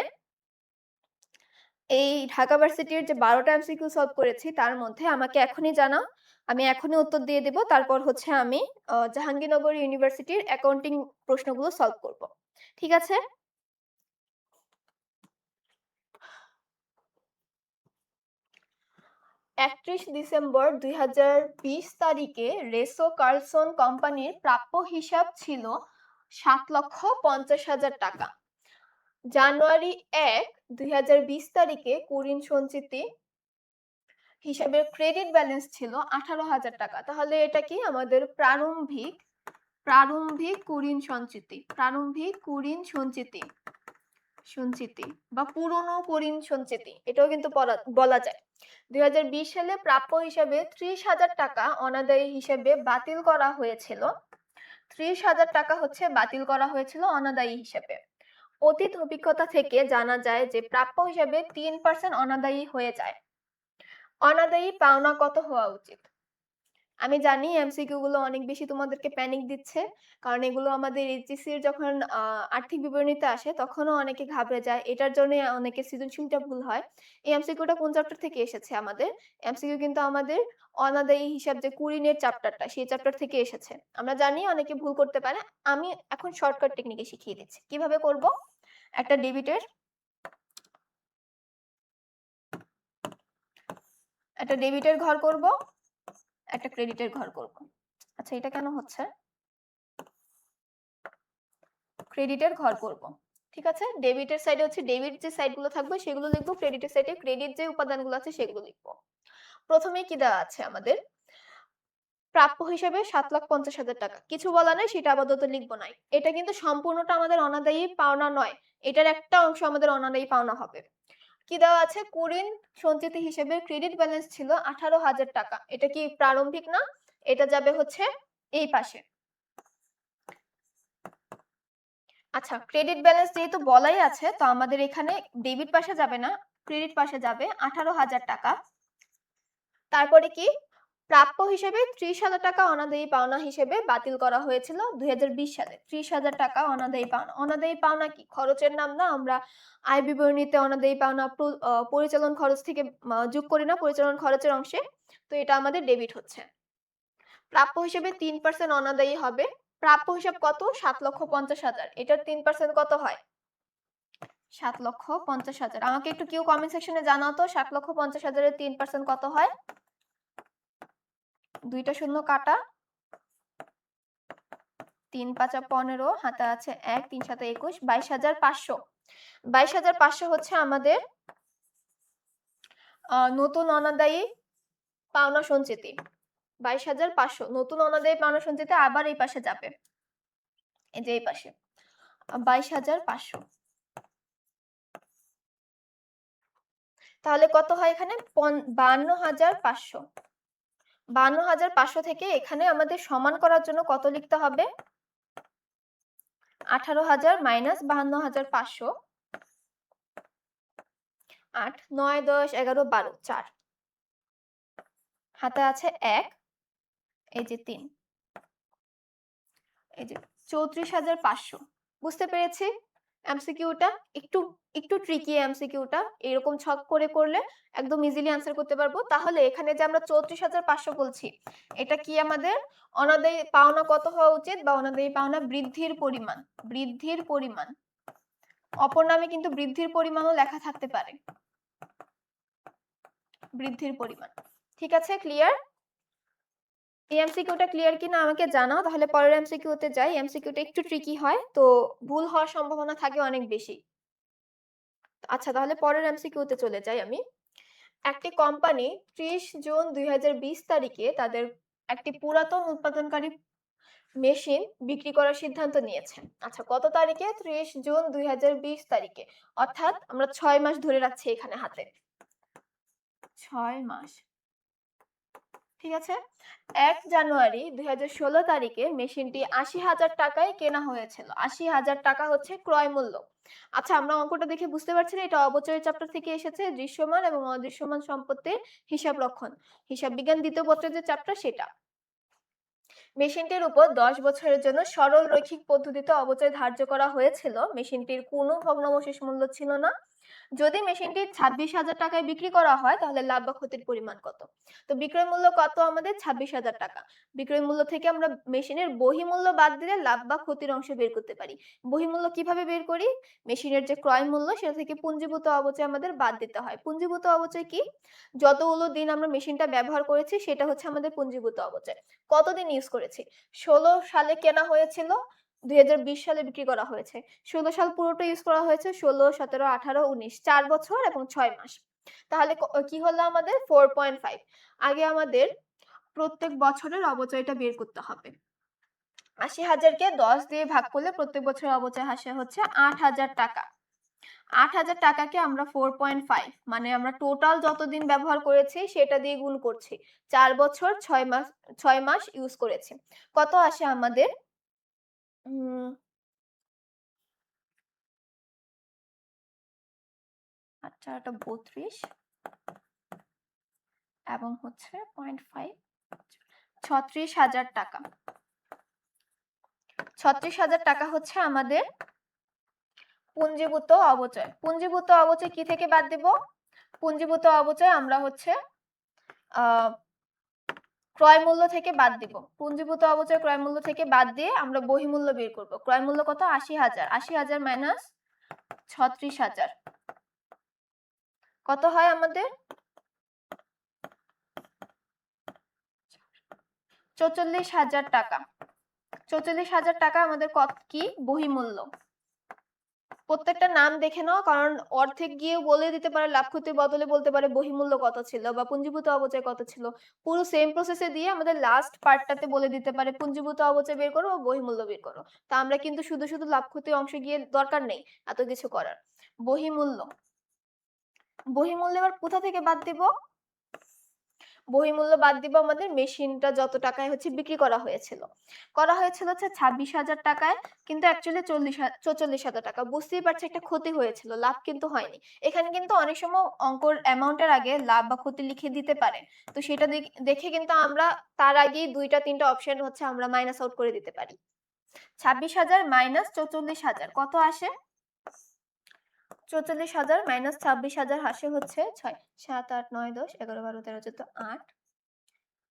এই ঢাকা ভার্সিটির যে ১২ টা এমসিকিউ সলভ করেছি তার মধ্যে আমাকে এখনই জানাও। আমি এখনই উত্তর দিয়ে দেব। তারপর হচ্ছে আমি জাহাঙ্গীরনগর ইউনিভার্সিটির অ্যাকাউন্টিং প্রশ্নগুলো সলভ করব। ঠিক আছে? ৩১ ডিসেম্বর ২০২০ তারিখে রেসো কার্লসন কোম্পানির প্রাপ্য হিসাব ছিল ৭,৫০,০০০ টাকা। জানুয়ারি ১, ২০২০ তারিখে কুরিন সঞ্চিতি হিসাবে ক্রেডিট ব্যালেন্স ছিল 18,০০০ টাকা। তাহলে এটা কি আমাদের প্রারম্ভিক কুরিন সঞ্চিতি বা পুরনো কুরিন সঞ্চিতি, এটাও কিন্তু বলা যায়। ২০২০ সালে প্রাপ্য হিসাবে ৩০,০০০ টাকা অনাদায়ী হিসেবে বাতিল করা হয়েছিল। ৩০,০০০ টাকা হচ্ছে বাতিল করা হয়েছিল অনাদায়ী হিসেবে। অতীত অভিজ্ঞতা থেকে জানা যায় যে প্রাপ্য হিসাবে ৩% অনাদায়ী হয়ে যায়। অনাদায়ী পাওনা কত হওয়া উচিত? আমি জানি এমসিকিউ গুলো অনেক বেশি তোমাদেরকে প্যানিক দিচ্ছে। কারণ এগুলো আমাদের এইচএসসির যখন আর্থিক বিবরণীতে আসে তখনও অনেকে ঘাবড়ে যায়। এটার জন্যই অনেকের সৃজনশীলটা ভুল হয়। এই এমসিকিউটা কোন চ্যাপ্টার থেকে এসেছে আমাদের? এমসিকিউ কিন্তু আমাদের অনাদায়ী হিসাব যে কুড়িনের চ্যাপ্টারটা সেই চ্যাপ্টার থেকে এসেছে। আমরা জানি অনেকে ভুল করতে পারে। আমি এখন শর্টকাট টেকনিকে শিখিয়ে দিচ্ছি। কিভাবে করব? একটা ডেবিটের ঘর করব, একটা ক্রেডিটের ঘর করব। আচ্ছা এটা কেন হচ্ছে? ক্রেডিটের ঘর করব। ঠিক আছে? ডেবিটের সাইডে হচ্ছে ডেবিট যে সাইডগুলো থাকবে সেগুলো লিখব, ক্রেডিটের সাইডে ক্রেডিট যে উপাদানগুলো আছে সেগুলো লিখব। প্রথমেই কি দেওয়া আছে আমাদের? প্রাপ্য হিসেবে ৭,৫০,০০০ টাকা। কিছু বলা নাই সেটা আপাতত লিখব নাই। এটা কিন্তু সম্পূর্ণটা আমাদের অনাদায়ী পাওনা নয়। এটার একটা অংশ আমাদের অনাদায়ী পাওনা হবে। কি দেওয়া আছে? কুড়িন সঞ্চিতি হিসেবে ক্রেডিট ব্যালেন্স ছিল ১৮,০০০ টাকা। এটা কি প্রারম্ভিক না? এটা যাবে হচ্ছে এই পাশে। আচ্ছা ক্রেডিট ব্যালেন্স যেহেতু বলাই আছে তো আমাদের এখানে ডেবিট পাশে যাবে না, ক্রেডিট পাশে যাবে ১৮,০০০ টাকা। তারপরে কি? প্রাপ্য হিসেবে ৩০,০০০ টাকা অনাদায়ী পাওনা হিসেবে বাতিল করা হয়েছিল ২০২০ সালে। ৩০,০০০ টাকা অনাদায়ী পাওনা। অনাদায়ী পাওনা কি? খরচের নাম না? আমরা আয় বিবরণীতে অনাদায়ী পাওনা পরিচালন খরচ থেকে যোগ করি না পরিচালন খরচের অংশে? তো এটা আমাদের ডেবিট হচ্ছে। প্রাপ্য হিসেবে ৩% অনাদায়ী হবে। প্রাপ্য হিসাব কত? ৭,৫০,০০০। এটার ৩% কত হয়? ৭,৫০,০০০। আমাকে একটু কেউ কমেন্ট সেকশনে জানাও তো ৭,৫০,০০০ এর ৩% কত হয়? ২টা শূন্য কাটা, ৩ ৫ ১৫, হাতে আছে ১, ৩ ৭ ২১, ২২,৫০০। ২২,৫০০ হচ্ছে আমাদের নতুন অনাদায়ী পাওনা সঞ্চিতি। ২২,৫০০ নতুন অনাদায়ী পাওনা সঞ্চিতি আবার এই পাশে যাবে। এই যে এই পাশে ২২,৫০০। তাহলে কত হয় এখানে? ৫২,৫০০। ৫২,৫০০ থেকে এখানে আমাদের সমান করার জন্য কত লিখতে হবে? ১৮,০০০ মাইনাস ৫২,৫০০। ৮, ৯, ১০, ১১, ১২, ৪। হাতে আছে ১, এই যে ৩, এই যে ৩৪,৫০০। বুঝতে পেরেছি? এমসিকিউটা একটু একটু ট্রিকি এমসিকিউটা। এরকম ছক করে করলে একদম ইজিলি আনসার করতে পারবো। তাহলে এখানে যে আমরা ৩৪,৫০০ বলছি, এটা কি আমাদের অনাদায়ী পাওনা কত হওয়া উচিত? বা অনাদায়ী পাওনা বৃদ্ধির পরিমাণ। বৃদ্ধির পরিমাণ। অপর নামে কিন্তু বৃদ্ধির পরিমাণও লেখা থাকতে পারে। বৃদ্ধির পরিমাণ। ঠিক আছে? ক্লিয়ার? এই এমসিকিউটা ক্লিয়ার কিনা আমাকে জানাও, তাহলে পরের এমসিকিউতে যাই। এমসিকিউটা একটু ট্রিকি হয়, তো ভুল হওয়ার সম্ভাবনা থাকে অনেক বেশি। আচ্ছা তাহলে পরের এমসিকিউতে চলে যাই আমি। একটি কোম্পানি ৩০ জুন ২০২০ তারিখে তাদের একটি পুরাতন উৎপাদনকারী মেশিন বিক্রি করার সিদ্ধান্ত নিয়েছে। আচ্ছা কত তারিখে? ৩০ জুন ২০২০ তারিখে। অর্থাৎ আমরা ৬ মাস ধরে রাখছি এখানে হাতে। ৬ মাস। ঠিক আছে? ১ জানুয়ারি ২০১৬ তারিখে মেশিনটি ৮০,০০০ টাকায় কেনা হয়েছিল। ৮০,০০০ টাকা হচ্ছে ক্রয় মূল্য। আচ্ছা আমরা অঙ্কটা দেখে বুঝতে পারছি না এটা অবচয় চ্যাপ্টার থেকে এসেছে, দৃশ্যমান এবং অদৃশ্যমান সম্পত্তির হিসাব রক্ষণ। হিসাব বিজ্ঞান দ্বিতীয় পত্রের যে চ্যাপ্টার সেটা। মেশিনটির উপর ১০ বছরের জন্য সরল রৈখিক পদ্ধতিতে অবচয় ধার্য করা হয়েছিল। মেশিনটির কোনো ভগ্নাবশেষ মূল্য ছিল না। যদি মেশিনটি ২৬,০০০ টাকায় বিক্রি করা হয় তাহলে লাভ বা ক্ষতির পরিমাণ কত? তো বিক্রয় মূল্য কত আমাদের? ২৬,০০০ টাকা। বিক্রয় মূল্য থেকে আমরা মেশিনের বহিঃমূল্য বাদ দিলে লাভ বা ক্ষতির অংশ বের করতে পারি। বহিঃমূল্য কিভাবে বের করি? মেশিনের যে ক্রয় মূল্য সেটা থেকে পুঞ্জীভূত অবচয় আমাদের বাদ দিতে হয়। পুঞ্জীভূত অবচয় কি? যতগুলো দিন আমরা মেশিনটা ব্যবহার করেছি সেটা হচ্ছে আমাদের পুঞ্জীভূত অবচয়। কতদিন ইউজ করেছি? ১৬ সালে কেনা হয়েছিল, ২০২০ সালে বিক্রি করা হয়েছে। ১৬ সাল পুরোটা ইউজ করা হয়েছে, ১৬, ১৭, ১৮, ১৯ ৪ বছর এবং ৬ মাস। তাহলে কি হলো আমাদের? 4.5। আগে আমাদের প্রত্যেক বছরের অবচয়টা বের করতে হবে। ৮০,০০০ কে ১০ দিয়ে ভাগ করলে প্রত্যেক বছরের অবচয় আসে হচ্ছে ৮,০০০ টাকা। ৮,০০০ টাকাকে আমরা 4.5 মানে আমরা টোটাল যতদিন ব্যবহার করেছি সেটা দিয়ে গুণ করছি। ৪ বছর ৬ মাস ইউজ করেছি। কত আসে আমাদের? উম ৮ ৪ ৩২ এবং হচ্ছে 0.5 36,000 টাকা। 36,000 টাকা হচ্ছে আমাদের পুঞ্জীভূত অবচয়। পুঞ্জীভূত অবচয় কি থেকে বাদ দিব? পুঞ্জীভূত অবচয় আমরা হচ্ছে ক্রয় মূল্য থেকে বাদ দিব। পুঞ্জীভূত অবচয় ক্রয় মূল্য থেকে বাদ দিয়ে আমরা বহিঃমূল্য বের করব। ক্রয় মূল্য কত? 80,000। 80,000 মাইনাস 36,000 কত হয় আমাদের? 44,000 টাকা। 44,000 টাকা আমাদের কি? বহিঃমূল্য। প্রত্যেকটা নাম দেখে নাও, কারণ অর্ধেক গিয়ে বলে দিতে পারে, লাভ ক্ষতির বদলে বলতে পারে বহিঃমূল্য কত ছিল বা পুঞ্জীভূত অবচয় কত ছিল। পুরো সেম প্রসেসে দিয়ে আমাদের লাস্ট পার্টটাতে বলে দিতে পারে পুঞ্জীভূত অবচয় বের করো বা বহিঃমূল্য বের করো। তা আমরা কিন্তু শুধু শুধু লাভ ক্ষতির অংশে গিয়ে দরকার নেই এত কিছু করার। বহিঃমূল্য, বহিঃমূল্য এবার কোথা থেকে বাদ দিব? বহিঃমূল্য বাদ দিব আমাদের মেশিনটা যত টাকায় হচ্ছে বিক্রি করা হয়েছিল হচ্ছে 26,000 টাকায়, কিন্তু অ্যাকচুয়ালি 44,000 টাকা। বুঝতেই পারছি একটা ক্ষতি হয়েছিল, লাভ কিন্তু হয়নি। এখানে কিন্তু অনেক সময় অঙ্কর অ্যামাউন্টের আগে লাভ বা ক্ষতি লিখে দিতে পারে, তো সেটা দেখে কিন্তু আমরা তার আগেই 2টা 3টা অপশন হচ্ছে আমরা মাইনাস আউট করে দিতে পারি। 26,000 মাইনাস 44,000 কত আসে? 44,000 মাইনাস 26,000 আসে হচ্ছে 6, 7, 8, 9, 10, 11, 12, 13, 14, 8,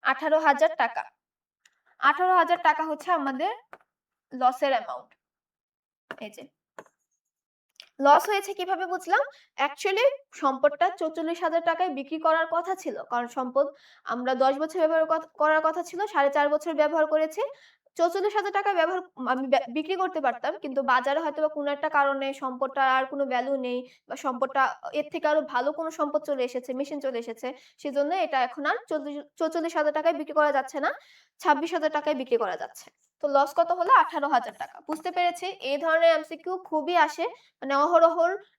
18,000 টাকা। 18,000 টাকা হচ্ছে আমাদের লসের অ্যামাউন্ট। এই যে লস হয়েছে কিভাবে বুঝলাম? অ্যাকচুয়ালি সম্পদটা 44,000 টাকায় বিক্রি করার কথা ছিল, কারণ সম্পদ আমরা 10 বছর ব্যবহার করার কথা ছিল, 4.5 বছর ব্যবহার করেছি। 44,000 টাকা আমি বিক্রি করতে পারতাম, কিন্তু বাজারে হয়তো বা কোনো একটা কারণে সম্পদটার আর কোনো ভ্যালু নেই, বা সম্পদটা এর থেকে আরো ভালো কোনো সম্পদ চলে এসেছে, মেশিন চলে এসেছে। সেজন্য এটা এখন আর 44,000 টাকায় বিক্রি করা যাচ্ছে না, 26,000 টাকায় বিক্রি করা যাচ্ছে। তো লস কত হলো? 18,000 টাকা। বুঝতে পেরেছি। এই ধরনের এমসিকিউ খুবই আসে, মানে অহরহ।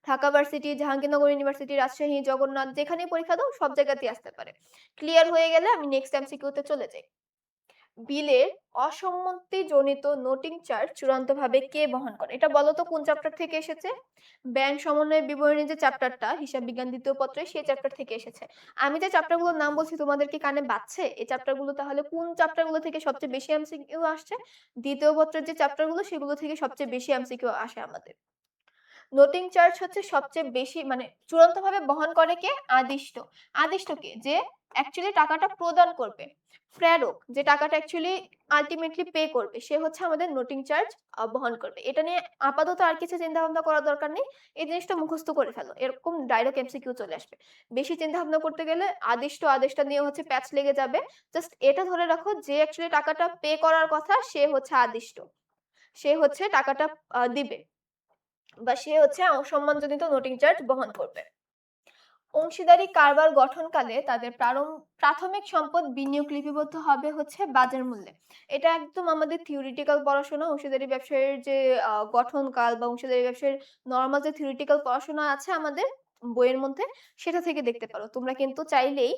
ঢাকা ভার্সিটি, জাহাঙ্গীরনগর ইউনিভার্সিটি, রাজশাহী, জগন্নাথ, যেখানেই পরীক্ষা দাও সব জায়গাতেই আসতে পারে। ক্লিয়ার হয়ে গেলে আমি নেক্সট এমসিকিউতে চলে যাই। বিলের অসম্মতিজনিত নোটিং চার্জ চূড়ান্তভাবে কে বহন করে? এটা বলো তো কোন চ্যাপ্টার থেকে এসেছে? ব্যাংক সমন্বয় বিবরণী যে চ্যাপ্টারটা হিসাব বিজ্ঞান দ্বিতীয় পত্রে, সেই চ্যাপ্টার থেকে এসেছে। আমি যে চ্যাপ্টারগুলোর নাম বলছি তোমাদের কি কানে বাজছে? এই চ্যাপ্টারগুলো তাহলে কোন চ্যাপ্টারগুলো থেকে সবচেয়ে বেশি এমসিকিউ আসছে? দ্বিতীয় পত্রের যে চ্যাপ্টারগুলো সেগুলো থেকে সবচেয়ে বেশি এমসিকিউ আসে আমাদের। নোটিং চার্জ হচ্ছে সবচেয়ে বেশি, মানে চূড়ান্তভাবে বহন করে কে? আদিষ্ট। আদিষ্ট কে? যে অ্যাকচুয়ালি টাকাটা প্রদান করবে। প্রেরক, যে টাকাটা অ্যাকচুয়ালি আলটিমেটলি পে করবে, সে হচ্ছে আমাদের নোটিং চার্জ বহন করবে। এটা নিয়ে আপাতত আর কিছু চিন্তা ভাবনা করার দরকার নেই, এই জিনিসটা মুখস্থ করে ফেলো, এরকম ডাইরেক্ট এমসিকিউ চলে আসবে। বেশি চিন্তা ভাবনা করতে গেলে আদেশটা নিয়ে হচ্ছে প্যাচ লেগে যাবে। জাস্ট এটা ধরে রাখো, যে অ্যাকচুয়ালি টাকাটা পে করার কথা সে হচ্ছে আদিষ্ট, সে হচ্ছে টাকাটা দিবে, বা সে হচ্ছে অসম্মানজনিত নোটিং চার্জ বহন করবে। অংশীদারি কারবার গঠনকালে তাদের প্রাথমিক সম্পদ বিনিয়োগ লিপিবদ্ধ হবে হচ্ছে বাজার মূল্যে। এটা একদম আমাদের থিওরিটিক্যাল পড়াশোনা। অংশীদারি ব্যবসায়ের যে গঠনকাল বা অংশীদারি ব্যবসায়ের নরমাল যে থিওরিটিক্যাল পড়াশোনা আছে আমাদের বইয়ের মধ্যে, সেটা থেকে দেখতে পারো। তোমরা কিন্তু চাইলেই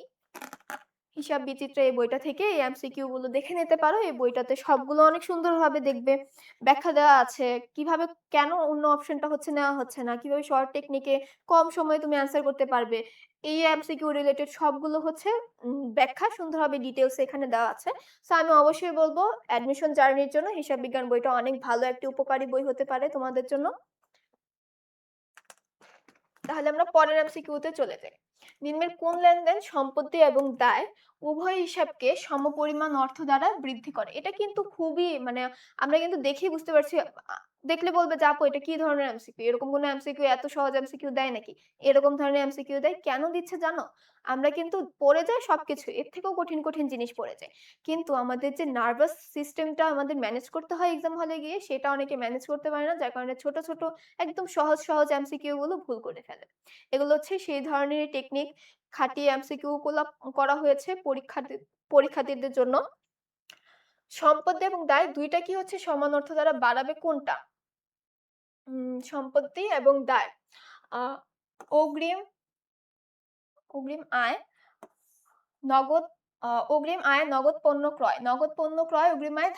হিসাব বিচিত্র এই বইটা থেকে এই এমসিকিউ গুলো দেখে নিতে পারো। এই বইটাতে সবগুলো অনেক সুন্দরভাবে দেখবে ব্যাখ্যা দেওয়া আছে, কিভাবে কেন অন্য অপশনটা হচ্ছে নেওয়া হচ্ছে না, কিভাবে শর্ট টেকনিকে কম সময়ে তুমি অ্যান্সার করতে পারবে। এই এমসিকিউ রিলেটেড সবগুলো হচ্ছে ব্যাখ্যা সুন্দরভাবে ডিটেইলস এখানে দেওয়া আছে। সো আমি অবশ্যই বলবো অ্যাডমিশন জার্নির জন্য হিসাব বিজ্ঞান বইটা অনেক ভালো একটি উপকারী বই হতে পারে তোমাদের জন্য। তাহলে আমরা পরের এমসিকিউতে চলে যাই। নিম্নের কোন লেনদেন সম্পত্তি এবং দায় উভয় হিসাবকে সমপরিমাণ অর্থ দ্বারা বৃদ্ধি করে? এটা কিন্তু খুবই, মানে আমরা কিন্তু দেখেই বুঝতে পারছি। দেখলে বলবে যে আপু এটা কি ধরনের এমসিকিউ? এরকম কোন এমসিকিউ এত সহজ এমসিকিউ দেয় নাকি? এরকম ধরনের এমসিকিউ দেয়। কেন দিচ্ছে জানো? আমরা কিন্তু পড়ে যাই সবকিছু, এর থেকেও কঠিন কঠিন জিনিস পড়ে যায়, কিন্তু আমাদের যে নার্ভাস সিস্টেমটা আমাদের ম্যানেজ করতে হয় এক্সাম হলে গিয়ে, সেটা অনেকে ম্যানেজ করতে পারে না, যার কারণে ছোট ছোট একদম সহজ সহজ এমসিকিউ গুলো ভুল করে ফেলে। এগুলো হচ্ছে সেই ধরনের টেকনিক খাটিয়ে এমসিকিউ গুলো করা হয়েছে পরীক্ষার্থীদের জন্য। সম্পত্তি এবং দায় দুইটা কি হচ্ছে সমান অর্থ দ্বারা বাড়াবে কোনটা? সম্পত্তি এবং দায়। আহ অগ্রিম অগ্রিম আয় নগদ অগ্রিম আয় নগদ পণ্য ক্রয়, নগদ পণ্য ক্রয়, অগ্রিম আয়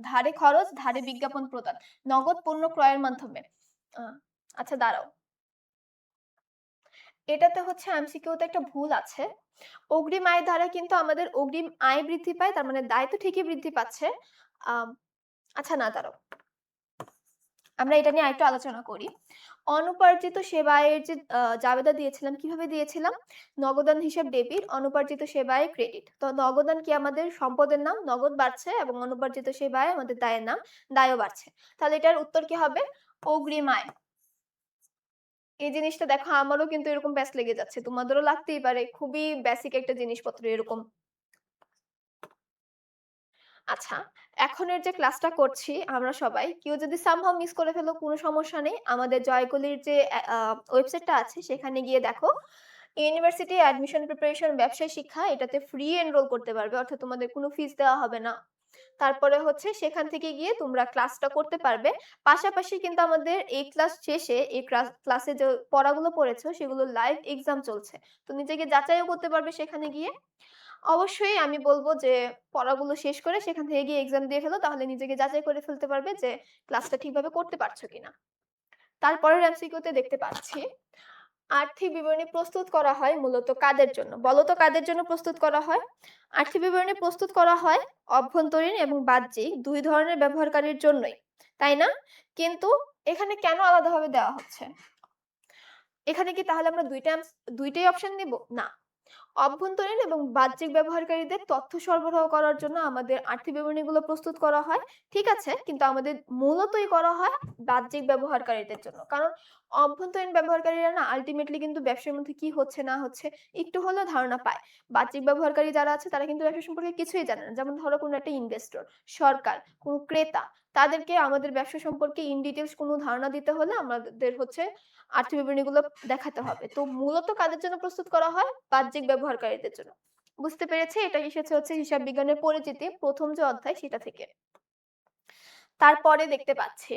ধারে খরচ, ধারে বিজ্ঞাপন প্রদান, নগদ পণ্য ক্রয়ের মাধ্যমে। আচ্ছা দাঁড়াও, এটাতে হচ্ছে এমসিকিউতে একটা ভুল আছে। অগ্রিম আয় দ্বারা কিন্তু আমাদের অগ্রিম আয় বৃদ্ধি পায়। তার মানে দায় তো ঠিকই বৃদ্ধি পাচ্ছে। আম আচ্ছা না দাঁড়াও। আমরা এটা নিয়ে আরেকটু আলোচনা করি। অনুপার্জিত সেবা আয়ের যে জাবেদা দিয়েছিলাম, কিভাবে দিয়েছিলাম? নগদান হিসাব ডেবিট, অনুপার্জিত সেবা আয় ক্রেডিট। তো নগদান কি আমাদের সম্পদের নাম? নগদ বাড়ছে এবং অনুপার্জিত সেবা আয় আমাদের দায়ের নাম, দায়ও বাড়ছে। তাহলে এটার উত্তর কি হবে? অগ্রিম আয়। এই জিনিসটা দেখো আমারও কিন্তু এরকম প্যাচ লেগে যাচ্ছে। তোমাদেরও লাগতেই পারে। খুবই বেসিক একটা জিনিসপত্র এরকম। আচ্ছা, এখনের যে ক্লাসটা করছি আমরা সবাই, কেউ যদি somehow মিস করে ফেলো কোনো সমস্যা নেই। আমাদের জয়কলির যে ওয়েবসাইটটা আছে সেখানে গিয়ে দেখো। ইউনিভার্সিটি অ্যাডমিশন প্রিপারেশন ব্যবসায় শিক্ষা এটাতে ফ্রি এনরোল করতে পারবে। অর্থাৎ তোমাদের কোনো ফিস দেওয়া হবে না। তারপরে হচ্ছে সেখান থেকে গিয়ে তোমরা ক্লাসটা করতে পারবে। পাশাপাশি কিন্তু আমাদের এই ক্লাস শেষে এই ক্লাসে যে পড়াগুলো পড়েছো সেগুলো লাইভ এক্সাম চলছে। তো নিজেকে যাচাইও করতে পারবে সেখানে গিয়ে। অবশ্যই আমি বলব যে পড়াগুলো শেষ করে সেখান থেকে গিয়ে এক্সাম দিয়ে ফেলো। তাহলে নিজেকে যাচাই করে ফেলতে পারবে যে ক্লাসটা ঠিকভাবে করতে পারছো কিনা। তারপরের এমসিকিউতে দেখতে পাচ্ছি, আর্থিক বিবরণী প্রস্তুত করা হয় মূলত কাদের জন্য? বলো তো কাদের জন্য প্রস্তুত করা হয়? আর্থিক বিবরণী প্রস্তুত করা হয় অভ্যন্তরীণ এবং বাহ্যিক ২ ধরনের ব্যবহারকারীর জন্যই। তাই না? কিন্তু এখানে কেন আলাদাভাবে দেওয়া হচ্ছে? এখানে কি তাহলে আমরা ২ টাই অপশন নিব? না। অভ্যন্তরীণ এবং বাহ্যিক ব্যবহারকারীদের তথ্য সরবরাহ করার জন্য আমাদের আর্থিক বিবরণীগুলো প্রস্তুত করা হয়। ঠিক আছে? কিন্তু আমাদের মূলতই করা হয় বাহ্যিক ব্যবহারকারীদের জন্য। কারণ অভ্যন্তরীণ ব্যবহারকারীরা না আল্টিমেটলি কিন্তু ব্যবসার মধ্যে কি হচ্ছে না হচ্ছে একটু হলেও ধারণা পায়। বাহ্যিক ব্যবহারকারী যারা আছে তারা কিন্তু ব্যবসা সম্পর্কে কিছুই জানে না। যেমন ধরো কোনো একটা ইনভেস্টর, সরকার, কোনো ক্রেতা তাদেরকে আমাদের ব্যবসা সম্পর্কে ইন ডিটেইলস কোনো ধারণা দিতে হলে আমাদের হচ্ছে আর্থিক বিবরণীগুলো দেখাতে হবে। তো মূলত কাদের জন্য প্রস্তুত করা হয়? বাহ্যিক ব্যবহারকারীদের জন্য। বুঝতে পেরেছি? এটা এসেছে হচ্ছে হিসাব বিজ্ঞানের পরিচিতি ১ম যে অধ্যায় সেটা থেকে। তারপরে দেখতে পাচ্ছি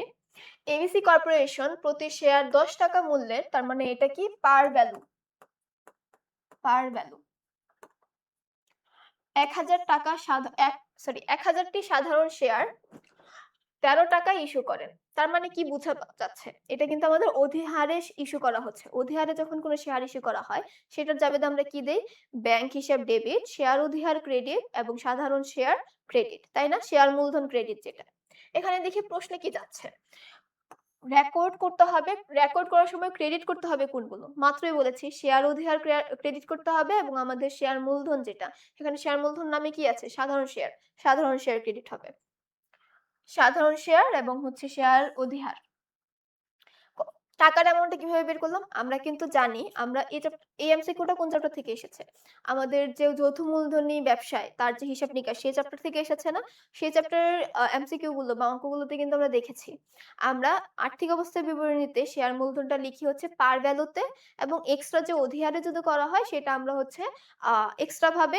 এবিসি কর্পোরেশন প্রতি শেয়ার ৳১০ মূল্যের তার মানে এটা কি পার ভ্যালু। Par value. ১,০০০ টাকা ১,০০০ টি সাধারণ শেয়ার ৳১৩ ইস্যু করেন। তার মানে কি বোঝা যাচ্ছে? এটা কিন্তু আমাদের অধিহারে ইস্যু করা হচ্ছে। অধিহারে যখন কোনো শেয়ার ইস্যু করা হয়, সেটার জাবেদা আমরা কি দেই? ব্যাংক হিসাব ডেবিট, শেয়ার অধিহার ক্রেডিট এবং সাধারণ শেয়ার ক্রেডিট। তাই না? শেয়ার মূলধন ক্রেডিট যেটা। এখানে দেখি প্রশ্নে কি যাচ্ছে? রেকর্ড করতে হবে। রেকর্ড করার সময় ক্রেডিট করতে হবে কোনগুলো? মাত্রই বলেছি শেয়ার অধিহার ক্রেডিট করতে হবে এবং আমাদের শেয়ার মূলধন যেটা, সেখানে শেয়ার মূলধন নামে কি আছে? সাধারণ শেয়ার। সাধারণ শেয়ার ক্রেডিট হবে। সাধারণ শেয়ার এবং হচ্ছে শেয়ার অধিহার। ক টাকার অ্যামাউন্টটা কিভাবে বের করলাম? আমরা কিন্তু জানি আমরা এই এমসিকিউটা কোন চ্যাপ্টার থেকে এসেছে? আমাদের যে যৌথ মূলধনী ব্যবসায় তার যে হিসাব নিকাশ সেই চ্যাপ্টার থেকে এসেছে না? সেই চ্যাপ্টারের এমসিকিউ গুলো বা অঙ্কগুলোতে কিন্তু আমরা দেখেছি। আমরা আর্থিক অবস্থার বিবরণীতে শেয়ার মূলধনটা লিখি হচ্ছে পার ভ্যালুতে এবং এক্সট্রা যে অধিহারে যদি করা হয় সেটা আমরা হচ্ছে আ এক্সট্রা ভাবে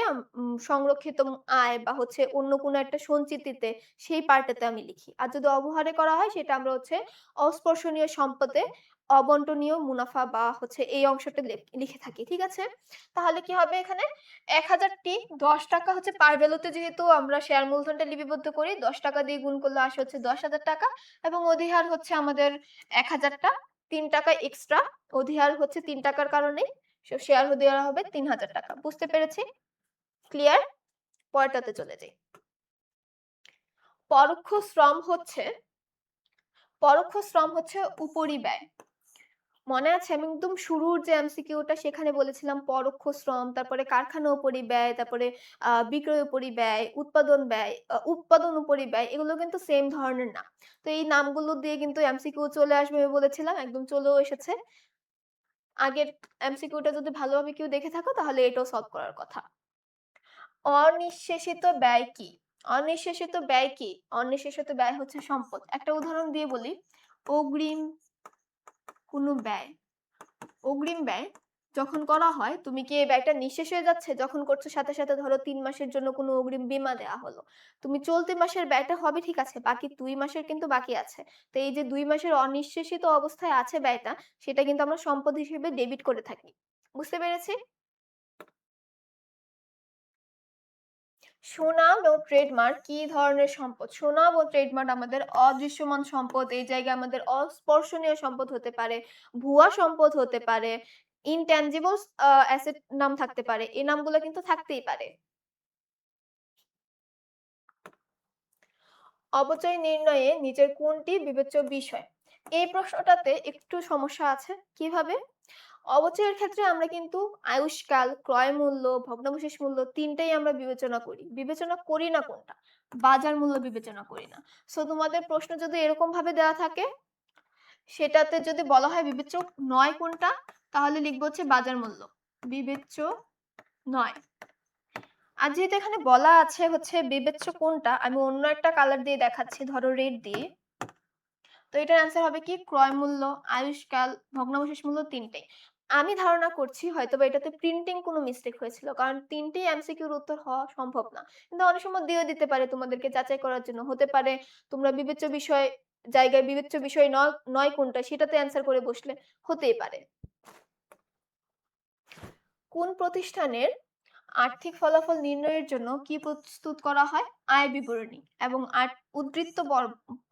সংরক্ষিত আয় বা হচ্ছে অন্য কোনো একটা সঞ্চিতিতে সেই পার্টটাতে আমি লিখি। আর যদি অবহারে করা হয় সেটা আমরা হচ্ছে অস্পর্শনীয় সম্পদে অবন্টনীয় মুনাফা বা হচ্ছে এই অংশটা লিখে থাকি। ঠিক আছে? তাহলে কি হবে এখানে? ১,০০০ টি ৳১০ হচ্ছে পার ভ্যালুতে যেহেতু আমরা শেয়ার মূলধনটা লিপিবদ্ধ করি, ৳১০ দিয়ে গুণ করলে আসে হচ্ছে ৳১০,০০০ এবং অধিহার হচ্ছে আমাদের ১,০০০ টা ৳৩ এক্সট্রা। অধিহার হচ্ছে ৳৩ র কারণেই শেয়ার অধিহার হবে ৳৩,০০০। বুঝতে পেরেছি? ক্লিয়ার? পরেরটাতে চলে যাই। পরোক্ষ শ্রম হচ্ছে পরোক্ষ শ্রম হচ্ছে উপরিব্যয়। মনে আছে আমি একদম শুরুর যে এমসিকিউটা সেখানে বলেছিলাম পরোক্ষ শ্রম, তারপরে কারখানা উপরিব্যয়, তারপরে বিক্রয় উপরিব্যয়, উৎপাদন ব্যয়, উৎপাদন উপরিব্যয় এগুলো কিন্তু সেম ধরনের না। তো এই নামগুলো দিয়ে কিন্তু এমসিকিউ চলে আসবে আমি বলেছিলাম, একদম চলেও এসেছে। আগের এমসিকিউটা যদি ভালোভাবে কেউ দেখে থাকো তাহলে এটাও সলভ করার কথা। অনিঃশেষিত ব্যয় কি? অনিঃশেষিত ব্যয় কি? অনিঃশেষিত ব্যয় হচ্ছে সম্পদ। একটা উদাহরণ দিয়ে বলি, অগ্রিম কোনো ব্যয়। অগ্রিম ব্যয় যখন করা হয়, তুমি কি এই ব্যয়টা নিঃশেষ হয়ে যাচ্ছে? যখন করছো সাথে, সাথে ধরো ৩ মাসের জন্য কোনো অগ্রিম বীমা দেয়া হলো। তুমি চলতি মাসের ব্যয়টা হবে ঠিক আছে, বাকি ২ মাসের কিন্তু বাকি আছে। তো এই যে ২ মাসের অনিঃশেষিত অবস্থায় আছে ব্যয়টা, সেটা কিন্তু আমরা সম্পদ হিসেবে ডেবিট করে থাকি। বুঝতে পেরেছি? সুনাম ও ট্রেডমার্ক কি ধরনের সম্পদ? সুনাম ও ট্রেডমার্ক আমাদের অদৃশ্যমান সম্পদ। এই জায়গায় আমাদের অস্পর্শনীয় সম্পদ হতে পারে, ভুয়া সম্পদ হতে পারে। ইনট্যানজিবলস অ্যাসেট নাম থাকতে পারে। এই নামগুলো কিন্তু থাকতেই পারে। অপচয় নির্ণয়ে নিচের কোনটি বিবেচ্য বিষয়? এই প্রশ্নটাতে একটু সমস্যা আছে। কিভাবে? অবচয়ের ক্ষেত্রে আমরা কিন্তু আয়ুষ্কাল, ক্রয় মূল্য, ভগ্নাবশেষ মূল্য ৩ টাই আমরা বিবেচনা করি। বিবেচনা করি না কোনটা? বাজার মূল্য বিবেচনা করি না। সো তোমাদের প্রশ্ন যদি এরকম ভাবে দেওয়া থাকে, সেটাতে যদি বলা হয় বিবেচ্য নয় কোনটা? তাহলে লিখব হচ্ছে বাজার মূল্য। বিবেচ্য নয়। আর যেহেতু এখানে বলা আছে হচ্ছে বিবেচ্য কোনটা, আমি অন্য একটা কালার দিয়ে দেখাচ্ছি, ধরো রেড দিয়ে। তো এটার অ্যান্সার হবে কি? ক্রয় মূল্য, আয়ুষ্কাল, ভগ্নাবশেষ মূল্য ৩ টাই। আমি ধারণা করছি হয়তোবা এটাতে প্রিন্টিং কোনো মিস্টেক হয়েছিল। কারণ ৩ টেই এমসিকিউর উত্তর হওয়া সম্ভব না। কিন্তু অনেক সময় দিয়েও দিতে পারে তোমাদেরকে যাচাই করার জন্য। হতে পারে তোমরা বিবেচ্য বিষয় জায়গায় বিবেচ্য বিষয় নয় কোনটা সেটাতে অ্যান্সার করে বসলে, হতেই পারে। কোন প্রতিষ্ঠানের আর্থিক ফলাফল নির্ণয়ের জন্য কি প্রস্তুত করা হয়? আয় বিবরণী এবং উদ্ধৃত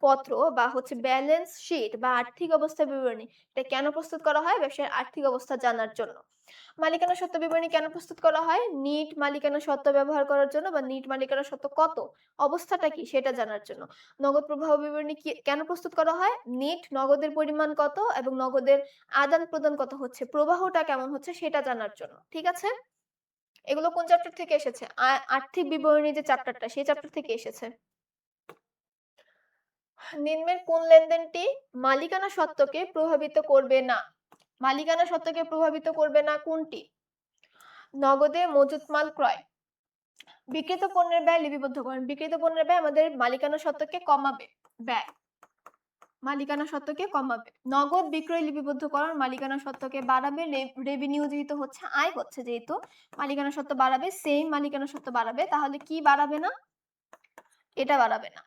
পত্র বা হচ্ছে ব্যালেন্স শিট বা আর্থিক অবস্থা বিবরণী। এটা কেন প্রস্তুত করা হয়? ব্যবসায়ের আর্থিক অবস্থা জানার জন্য। মালিকানা সত্ত্ব বিবরণী কেন প্রস্তুত করা হয়? নিট মালিকানা সত্ত্ব ব্যবহার করার জন্য বা নিট মালিকানা সত্ত্ব কত? অবস্থাটা কি? সেটা জানার জন্য। নগদ প্রবাহ বিবরণী কেন প্রস্তুত করা হয়? নিট নগদের পরিমাণ কত এবং নগদের আদান-প্রদান কত হচ্ছে, প্রবাহটা কেমন হচ্ছে সেটা জানার জন্য। ঠিক আছে? এগুলো কোন চ্যাপ্টার থেকে এসেছে? আর্থিক বিবরণী যে চ্যাপ্টারটা, সেই চ্যাপ্টার থেকে এসেছে। নিম্নের কোন লেনদেনটি মালিকানা সত্ত্বকে প্রভাবিত করবে না? মালিকানা সত্ত্বকে প্রভাবিত করবে না কোনটি? নগদে মজুত মাল ক্রয়। বিক্রিত পণ্যের ব্যয় লিপিবদ্ধকরণ। বিক্রিত পণ্যের ব্যয় আমাদের মালিকানা সত্ত্বকে কমাবে। ব্যয় মালিকানা সত্ত্বকে কমাবে। নগদ বিক্রয় লিপিবদ্ধকরণ মালিকানা সত্ত্বকে বাড়াবে। রেভিনিউ যেহেতু হচ্ছে, আয় হচ্ছে যেহেতু, মালিকানা সত্ত্ব বাড়াবে। সেম মালিকানা সত্ত্ব বাড়াবে। তাহলে কি বাড়াবে না? এটা বাড়াবে না।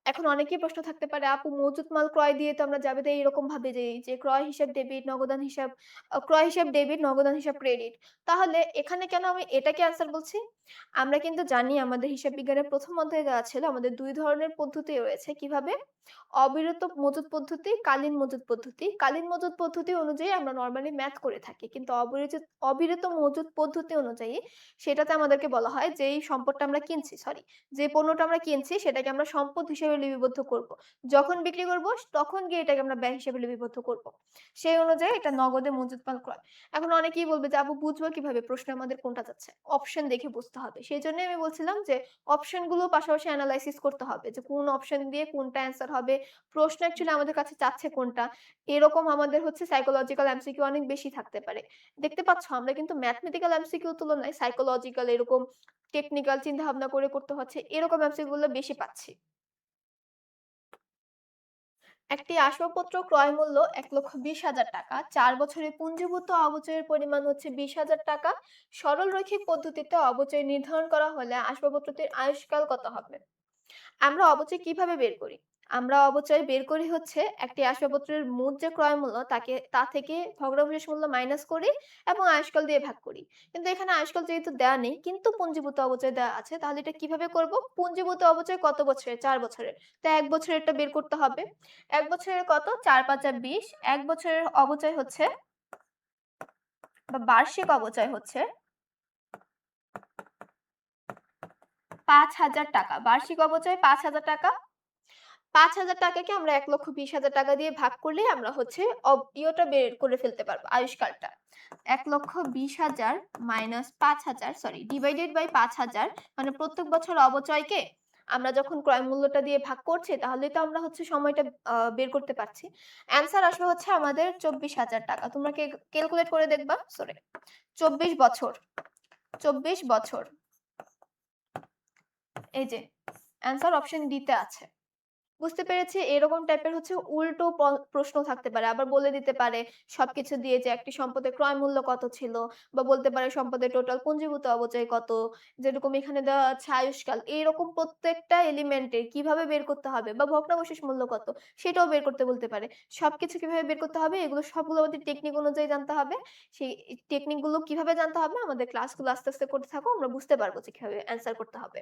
এখন অনেকেই প্রশ্ন থাকতে পারে, আপু মজুত মাল ক্রয় দিয়ে তো আমরা জাবেদে এরকম ভাবে যে ক্রয় হিসাব ডেবিট, নগদান হিসাব ক্রয় হিসাব ডেবিট, নগদান হিসাব ক্রেডিট। তাহলে এখানে কেন আমি এটাকে অ্যান্সার বলছি? আমরা কিন্তু জানি আমাদের হিসাব বিজ্ঞানের ১ম অধ্যায়ে দেওয়া ছিল আমাদের ২ ধরনের পদ্ধতি রয়েছে। কিভাবে? অবিরত মজুত পদ্ধতি, কালীন মজুত পদ্ধতি। কালীন মজুত পদ্ধতি অনুযায়ী আমরা নরমালি ম্যাথ করে থাকি। কিন্তু অবিরত মজুত পদ্ধতি অনুযায়ী সেটাতে আমাদেরকে বলা হয় যে এই সম্পদটা আমরা কিনছি, যে পণ্যটা আমরা কিনছি সেটাকে আমরা সম্পদ হিসেবে লিপিবদ্ধ করব। যখন বিক্রি করব তখন গিয়ে এটাকে আমরা ব্যয় হিসেবে লিপিবদ্ধ করব। সেই অনুযায়ী এটা নগদে মজুত মাল ক্রয়। এখন অনেকেই বলবে যে, "আপু বুঝবো কিভাবে? প্রশ্নে আমাদের কোনটা যাচ্ছে?" অপশন দেখে বুঝতে হবে। সেজন্যই আমি বলছিলাম যে অপশন গুলো পাশাপাশি এনালাইসিস করতে হবে যে কোন অপশন দিয়ে কোনটা অ্যান্সার হবে। প্রশ্ন অ্যাকচুয়ালি আমাদের কাছে চাচ্ছে কোনটা। এরকম আমাদের হচ্ছে সাইকোলজিক্যাল এমসিকিউ অনেক বেশি থাকতে পারে। দেখতে পাচ্ছ আমরা কিন্তু ম্যাথমেটিক্যাল এমসিকিউ তুলনায় সাইকোলজিক্যাল এরকম টেকনিক্যাল চিন্তাভাবনা করে করতে হচ্ছে। এরকম এমসিকিউ গুলো বেশি পাচ্ছি। একটি আসবাবপত্র ক্রয় মূল্য ৳১,২০,০০০। ৪ বছরে পুঞ্জীভূত অবচয়ের পরিমাণ হচ্ছে ৳২০,০০০। সরল রৈখিক পদ্ধতিতে অবচয় নির্ধারণ করা হলে আসবাবপত্রটির আয়ুষ্কাল কত হবে? আমরা অবচয় কিভাবে বের করি? আমরা অবচয় বের করি হচ্ছে একটি আসবাবপত্রের মোট যে ক্রয় মূল্য তা থেকে ভগ্নাবশেষ মূল্য মাইনাস করি এবং আয়ুষ্কাল দিয়ে ভাগ করি। কিন্তু এখানে আয়ুষ্কাল যেহেতু দেওয়া নেই কিন্তু পুঞ্জীভূত অবচয় দেওয়া আছে, তাহলে এটা কিভাবে করব? পুঞ্জীভূত অবচয় কত বছরের? ৪ বছরের। তো ১ বছরেরটা বের করতে হবে। ১ বছরের কত? ৪ ৫ যা ২০। ১ বছরের অবচয় হচ্ছে বা বার্ষিক অবচয় হচ্ছে ৳৫,০০০। বার্ষিক অবচয় ৳৫,০০০। ৳৫,০০০ আমরা ৳১,২০,০০০ দিয়ে ভাগ করলেই আমরা হচ্ছে ইয়েটা বের করে ফেলতে পারবো, আয়ুষ্কালটা। ১,২০,০০০ মাইনাস ৫,০০০ ডিভাইডেড বাই ৫,০০০ মানে প্রত্যেক বছর অবচয়কে আমরা যখন ক্রয় মূল্যটা দিয়ে ভাগ করছি তাহলেই তো আমরা হচ্ছে সময়টা বের করতে পারছি। অ্যান্সার আসবে হচ্ছে আমাদের ৳২৪,০০০। তোমরা ক্যালকুলেট করে দেখবা। ২৪ বছর। ২৪ বছর। এই যে অ্যান্সার অপশন ডি তে আছে। বুঝতে পেরেছি। এরকম টাইপের হচ্ছে উল্টো প্রশ্ন থাকতে পারে। আবার বলে দিতে পারে সবকিছু দিয়ে যে একটি সম্পদের ক্রয় মূল্য কত ছিল বা বলতে পারে সম্পদের টোটাল পুঞ্জীভূত অবচয় কত। যেরকম এখানে দেওয়া আছে আয়ুষ্কাল। এইরকম প্রত্যেকটা এলিমেন্টের কিভাবে বের করতে হবে বা ভগ্নাবশেষ মূল্য কত সেটাও বের করতে বলতে পারে। সবকিছু কিভাবে বের করতে হবে এগুলো সবগুলো আমাদের টেকনিক অনুযায়ী জানতে হবে। সেই টেকনিক গুলো কিভাবে জানতে হবে আমাদের ক্লাসগুলো আস্তে, আস্তে করতে থাকো। আমরা বুঝতে পারবো যে কিভাবে অ্যান্সার করতে হবে।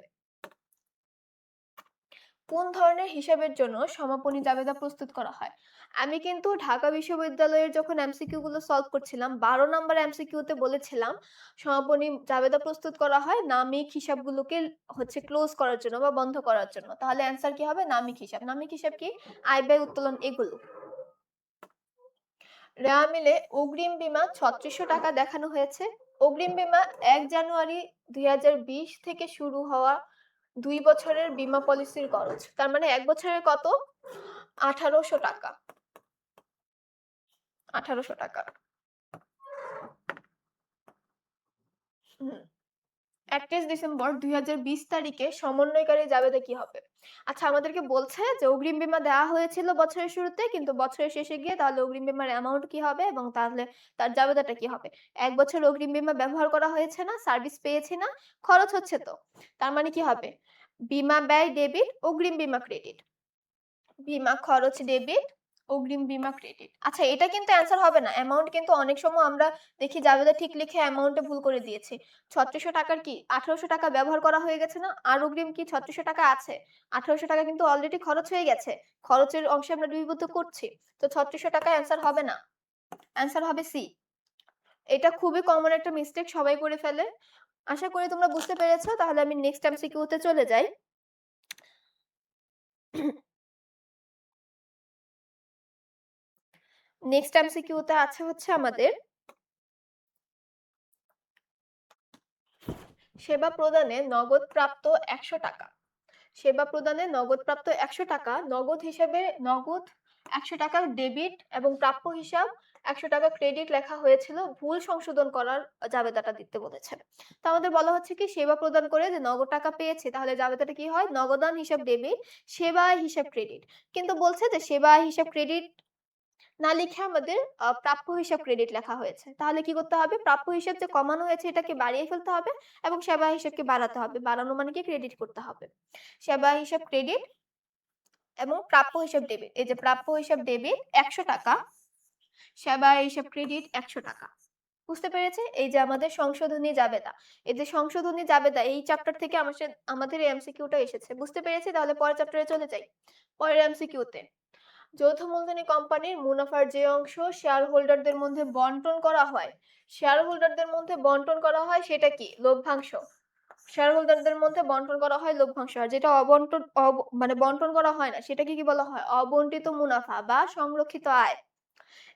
কোন ধরনের হিসাবের জন্য সমাপনী জাবেদা প্রস্তুত করা হয়? আমি কিন্তু ঢাকা বিশ্ববিদ্যালয়ের যখন এমসিকিউ গুলো সলভ করছিলাম ১২ নাম্বার এমসিকিউতে বলেছিলাম সমাপনী জাবেদা প্রস্তুত করা হয় নামিক হিসাবগুলোকে হচ্ছে ক্লোজ করার জন্য বা বন্ধ করার জন্য। তাহলে অ্যান্সার কি হবে? নামিক হিসাব। নামিক হিসাব কি? আয়, ব্যয়, উত্তোলন এগুলো। রেওয়া মিলে অগ্রিম বীমা ৳৩৬০০ দেখানো হয়েছে। অগ্রিম বীমা ১ জানুয়ারি ২০২০ থেকে শুরু হওয়া ২ বছরের বীমা পলিসির খরচ। তার মানে ১ বছরের কত? ৳১৮০০। ৳১৮০০। হুম। ৩১ ডিসেম্বর ২০২০ তারিখে সমন্বয়কারী জাবেদা কি হবে? আচ্ছা আমাদেরকে বলছে যে অগ্রিম বীমা দেওয়া হয়েছিল বছরের শুরুতে কিন্তু বছরের শেষে গিয়ে তাহলে অগ্রিম বীমার অ্যামাউন্ট কি হবে এবং তাহলে তার জাবেদাটা কি হবে? ১ বছর অগ্রিম বীমা ব্যবহার করা হয়েছে না, সার্ভিস পেয়েছি না, খরচ হচ্ছে তো। তার মানে কি হবে? বীমা ব্যয় ডেবিট, অগ্রিম বীমা ক্রেডিট। বীমা খরচ ডেবিট, অগ্রিম বীমা ক্রেডিট। আচ্ছা এটা কিন্তু অ্যান্সার হবে না। অ্যামাউন্ট কিন্তু অনেক সময় আমরা দেখি জাবেদা ঠিক লিখে অ্যামাউন্টে ভুল করে দিয়েছি। ৳৩৬০০ র কি ৳১৮০০ ব্যবহার করা হয়ে গেছে না? আর অগ্রিম কি ৳৩৬০০ আছে? ৳১৮০০ কিন্তু অলরেডি খরচ হয়ে গেছে। খরচের অংশে আমরা লিপিবদ্ধ করছি। তো ৳৩৬০০ অ্যান্সার হবে না। অ্যান্সার হবে সি। এটা খুবই কমন একটা মিস্টেক সবাই করে ফেলে। আশা করি তোমরা বুঝতে পেরেছ। তাহলে আমি নেক্সট এমসিকিউ তে চলে যাই। নেক্সট এমসিকিউ তে আছে হচ্ছে আমাদের সেবা প্রদানে নগদ প্রাপ্ত ৳১০০। সেবা প্রদানে নগদ প্রাপ্ত ৳১০০ নগদ হিসেবে নগদ ৳১০০ ডেবিট এবং প্রাপ্য হিসাব ৳১০০ ক্রেডিট লেখা হয়েছিল। ভুল সংশোধন করার জাবেদাটা দিতে বলেছে। তো আমাদের বলা হচ্ছে কি সেবা প্রদান করে যে নগদ টাকা পেয়েছি তাহলে জাবেদাটা কি হয়? নগদান হিসাব ডেবিট, সেবা আয় হিসাব ক্রেডিট। কিন্তু বলছে যে সেবা আয় হিসাব ক্রেডিট না লিখে আমাদের প্রাপ্য হিসাব ক্রেডিট লেখা হয়েছে। তাহলে কি করতে হবে? প্রাপ্য হিসাব যে কমানো হয়েছে এটাকে বাড়িয়ে ফেলতে হবে এবং সেবা হিসাবকে বাড়াতে হবে। বাড়ানো মানে কি? ক্রেডিট করতে হবে। সেবা হিসাব ক্রেডিট এবং প্রাপ্য হিসাব ডেবিট। এই যে প্রাপ্য হিসাব ডেবিট ৳১০০, সেবা হিসাব ক্রেডিট ৳১০০। বুঝতে পেরেছি? এই যে আমাদের সংশোধনী জাবেদা। এই যে সংশোধনী জাবেদা এই চ্যাপ্টার থেকে আমাদের এই এমসিকিউটা এসেছে। বুঝতে পেরেছি? তাহলে পরের চ্যাপ্টারে চলে যাই। পরের এমসিকিউতে যৌথ মূলধনী কোম্পানির মুনাফার যে অংশ শেয়ার হোল্ডারদের মধ্যে বন্টন করা হয়, শেয়ার হোল্ডারদের মধ্যে বন্টন করা হয় সেটা কি? লভ্যাংশ। শেয়ার হোল্ডারদের মধ্যে বন্টন করা হয় লভ্যাংশ। আর যেটা মানে বন্টন করা হয় না সেটাকে কি বলা হয়? অবন্টিত মুনাফা বা সংরক্ষিত আয়।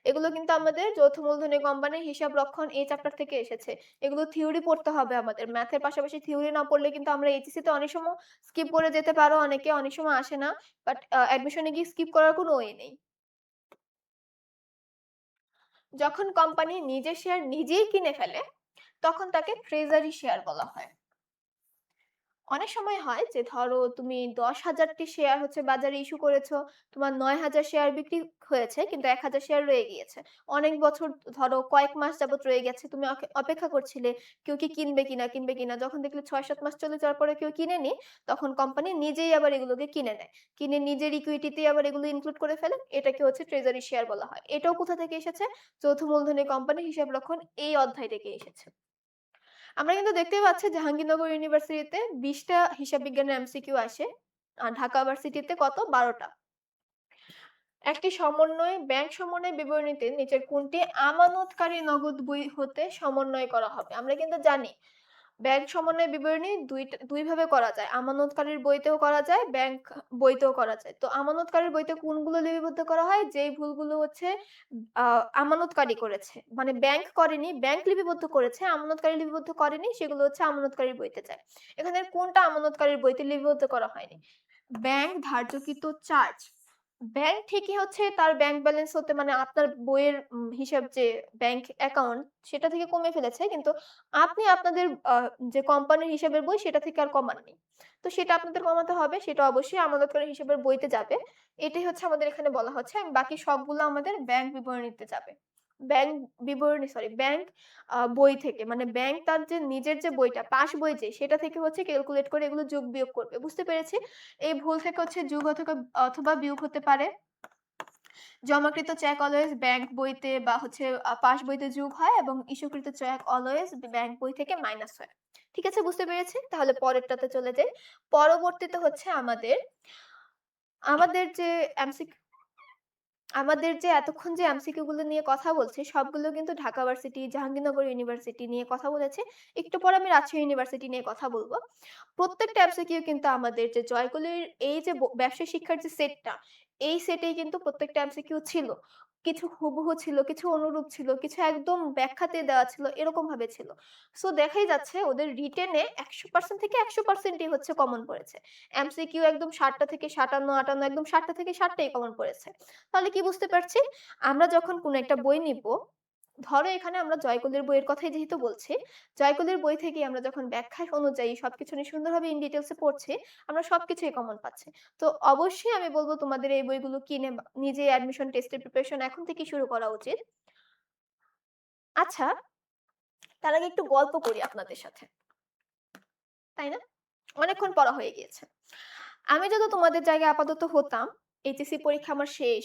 এগুলো কিন্তু আমাদের যৌথ মূলধনী কোম্পানির হিসাব রক্ষণ এই চ্যাপ্টার থেকে এসেছে। এগুলো থিওরি পড়তে হবে আমাদের। ম্যাথের পাশাপাশি থিওরি না পড়লে কিন্তু আমরা এইচএসসি তে অনেক সময় স্কিপ করে যেতে পারো অনেকে, অনেক সময় আসে না। বাট অ্যাডমিশন এ গিয়ে স্কিপ করার কোনো ওয়ে নেই। যখন কোম্পানি নিজের শেয়ার নিজেই কিনে ফেলে, তখন তাকে ট্রেজারি শেয়ার বলা হয়। অনেক সময় হয় যে ধরো তুমি ১০,০০০ টি শেয়ার হচ্ছে বাজারে ইস্যু করেছো। তোমার ৯,০০০ শেয়ার বিক্রি হয়েছে কিন্তু ১,০০০ শেয়ার রয়ে গিয়েছে। অনেক বছর ধরো কয়েক মাস যাবত রয়ে গেছে। তুমি অপেক্ষা করছিলে কেউ কি কিনবে কিনা, কিনবে কিনা। যখন দেখলে ৬-৭ মাস চলে যাওয়ার পরে কেউ কিনেনি, তখন কোম্পানি নিজেই আবার এগুলোকে কিনে নেয়। কিনে নিজের ইকুইটিতেই আবার এগুলো ইনক্লুড করে ফেলে। এটাকে হচ্ছে ট্রেজারি শেয়ার বলা হয়। এটাও কোথা থেকে এসেছে? যৌথ মূলধনী কোম্পানির হিসাব রক্ষণ এই অধ্যায় থেকে এসেছে। আমরা কিন্তু দেখতেই পাচ্ছি জাহাঙ্গীরনগর ইউনিভার্সিটিতে ২০ টা হিসাব বিজ্ঞানের এমসিকিউ আসে। আর ঢাকা ভার্সিটিতে কত? ১২ টা। একটি ব্যাংক সমন্বয় বিবরণীতে নিচের কোনটি আমানতকারী নগদ বই হতে সমন্বয় করা হবে? আমরা কিন্তু জানি ব্যাংক সমন্বয় বিবরণী ২ ভাবে করা যায়। আমানতকারীর বইতেও করা যায়, ব্যাংক বইতেও করা যায়। তো আমানতকারীর বইতে কোনগুলো লিপিবদ্ধ করা হয়? যেই ভুলগুলো হচ্ছে আ আমানতকারী করেছে। মানে ব্যাংক করেনি, ব্যাংক লিপিবদ্ধ করেছে, আমানতকারী লিপিবদ্ধ করেনি, সেগুলো হচ্ছে আমানতকারীর বইতে যায়। এখানে কোনটা আমানতকারীর বইতে লিপিবদ্ধ করা হয়নি? Bank ধার্যকৃত charge. ব্যাংক ঠিকই হচ্ছে তার ব্যাংক ব্যালেন্স হতে মানে আপনার বইয়ের হিসাব যে ব্যাংক অ্যাকাউন্ট সেটা থেকে কমে ফেলেছে। কিন্তু আপনি আপনাদের যে কোম্পানির হিসাবের বই সেটা থেকে আর কমাননি। তো সেটা আপনাদের কমাতে হবে। সেটা অবশ্যই আমানতকারী হিসাবের বইতে যাবে। এটাই হচ্ছে আমাদের এখানে বলা হচ্ছে। বাকি সবগুলো আমাদের ব্যাংক বিবরণীতে যাবে। ব্যাংক বই থেকে মানে ব্যাংক তার যে নিজের যে বইটা পাস বই সেটা থেকে হচ্ছে ক্যালকুলেট করে এগুলো যোগ বিয়োগ করবে। বুঝতে পেরেছি? এই ভুল থেকে হচ্ছে যোগ অথবা বিয়োগ হতে পারে। জমাকৃত চেক অলওয়েজ ব্যাংক বইতে বা হচ্ছে পাস বইতে যোগ হয় এবং ইস্যুকৃত চেক অলওয়েজ ব্যাংক বই থেকে মাইনাস হয়। ঠিক আছে বুঝতে পেরেছি? তাহলে পরেরটাতে চলে যাই। পরবর্তীতে হচ্ছে আমাদের আমাদের যে এমসিকিউ আমাদের যে এতক্ষণ যে এমসিকিউ গুলো নিয়ে কথা বলছি, সবগুলো কিন্তু ঢাকা ভার্সিটি, জাহাঙ্গীরনগর ইউনিভার্সিটি নিয়ে কথা বলেছি। একটু পরে আমি রাজশাহী ইউনিভার্সিটি নিয়ে কথা বলব। প্রত্যেকটা এমসিকিউ কিন্তু আমাদের যে জয়কলির এই যে ব্যবসায় শিক্ষার যে সেটটা, এই সেটেই কিন্তু প্রত্যেকটা এমসিকিউ ছিল। কিছু হুবহু ছিল, কিছু অনুরূপ ছিল, কিছু একদম ব্যাখ্যাতে দেওয়া ছিল, এরকম ভাবে ছিল। সো দেখাই যাচ্ছে ওদের রিটেনে ১০০% থেকে ১০০% ই হচ্ছে কমন পড়েছে। এমসিকিউ একদম ৬০ টা থেকে ৫৭, ৫৮ একদম ৬০ টা থেকে ৬০ টাই কমন পড়েছে। তাহলে কি বুঝতে পারছি? আমরা যখন কোনো একটা বই নিব, ধরো এখানে আমরা জয়কলির বইয়ের কথাই যেহেতু বলছি, জয়কলির বই থেকে আমরা যখন ব্যাখ্যা অনুযায়ী সবকিছু নিয়ে সুন্দরভাবে ইন ডিটেইলস এ পড়ছি, আমরা সবকিছুই কমন পাচ্ছি। তো অবশ্যই আমি বলব তোমাদের এই বইগুলো কিনে নিজে অ্যাডমিশন টেস্টের প্রিপারেশন এখন থেকেই শুরু করা উচিত। আচ্ছা, তার আগে একটু গল্প করি আপনাদের সাথে। তাই না? অনেকক্ষণ পড়া হয়ে গিয়েছে। আমি যদি তোমাদের জায়গায় আপাতত হতাম, এইচএসসি পরীক্ষা আমার শেষ।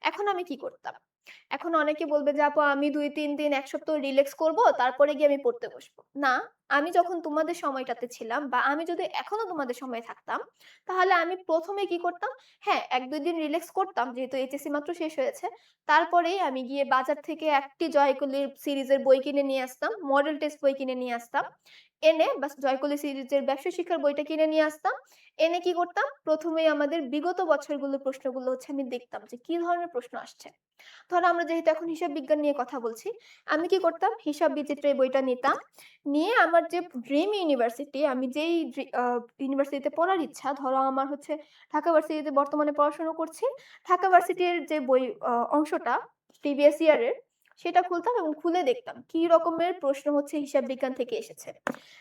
এখন আমি কি করতাম? এখন অনেকে বলবে যে, "আপু আমি ২-৩ দিন ১ সপ্তাহ রিল্যাক্স করব, তারপরে গিয়ে আমি পড়তে বসবো।" না, আমি যখন তোমাদের সময়টাতে ছিলাম বা আমি যদি এখনো তোমাদের সময়ে থাকতাম, তাহলে আমি ১ম এ কি করতাম? হ্যাঁ, ১-২ দিন রিল্যাক্স করতাম যেহেতু এইচএসসি মাত্র শেষ হয়েছে। তারপরেই আমি গিয়ে বাজার থেকে একটি জয়কলির সিরিজের বই কিনে নিয়ে আসতাম, মডেল টেস্ট বই কিনে নিয়ে আসতাম। এনে বাস জয়কলি সিরিজের ব্যবসায় শিক্ষার বইটা কিনে নিয়ে আসতাম। এনে কি করতাম? ১ম এই আমাদের বিগত বছরগুলোর প্রশ্নগুলো হচ্ছে আমি দেখতাম যে কি ধরনের প্রশ্ন আসছে। ধরো আমরা যেহেতু এখন হিসাব বিজ্ঞান নিয়ে কথা বলছি, আমি কি করতাম? হিসাব বিচিত্র এই বইটা নিতাম। নিয়ে আমার যে ড্রিম ইউনিভার্সিটি আমি যেই ইউনিভার্সিটিতে পড়ার ইচ্ছা, ধরো আমার হচ্ছে ঢাকা ভার্সিটিতে বর্তমানে পড়াশোনা করছি। ঢাকা ভার্সিটির যে বই অংশটা প্রিভিয়াস ইয়ার এর সেটা খুলতাম এবং খুলে দেখতাম কি রকমের প্রশ্ন হচ্ছে হিসাব বিজ্ঞান থেকে এসেছে।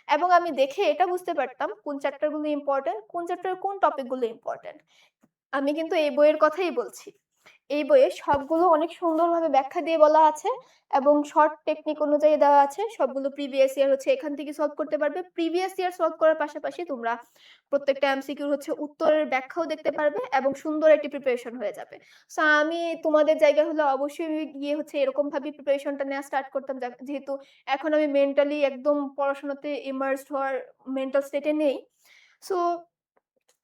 এবং আমি দেখে এটা বুঝতে পারতাম কোন চ্যাপ্টার গুলো ইম্পোর্টেন্ট, কোন চ্যাপ্টারের কোন টপিক গুলো ইম্পোর্টেন্ট। আমি কিন্তু এই বইয়ের কথাই বলছি। এই বইয়ে সবগুলো অনেক সুন্দরভাবে ব্যাখ্যা দিয়ে বলা আছে এবং শর্ট টেকনিক অনুযায়ী দেওয়া আছে। সবগুলো প্রিভিয়াস ইয়ার হচ্ছে এখান থেকে সলভ করতে পারবে। প্রিভিয়াস ইয়ার সলভ করার পাশাপাশি তোমরা প্রত্যেকটা এমসিকিউর হচ্ছে উত্তরের ব্যাখ্যাও দেখতে পারবে এবং সুন্দর একটি প্রিপারেশন হয়ে যাবে। সো আমি তোমাদের জায়গায় হলে অবশ্যই আমি গিয়ে হচ্ছে এরকমভাবে প্রিপারেশনটা নেওয়া স্টার্ট করতাম যেহেতু এখন আমি মেন্টালি একদম পড়াশোনাতে ইমার্সড হওয়ার মেন্টাল স্টেট এ নেই। সো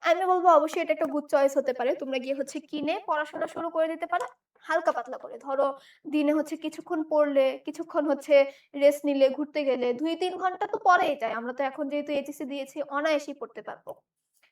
আমি বলব অবশ্যই এটা একটা গুড চয়েস হতে পারে। তোমরা গিয়ে হচ্ছে কিনে পড়াশোনা শুরু করে দিতে পারো। হালকা পাতলা করে। ধরো দিনে হচ্ছে কিছুক্ষণ পড়লে, কিছুক্ষণ হচ্ছে রেস্ট নিলে, ঘুরতে গেলে ২-৩ ঘন্টা তো পড়াই যায়। আমরা তো এখন যেহেতু এইচএসসি দিয়েছি অনায়াসেই পড়তে পারব।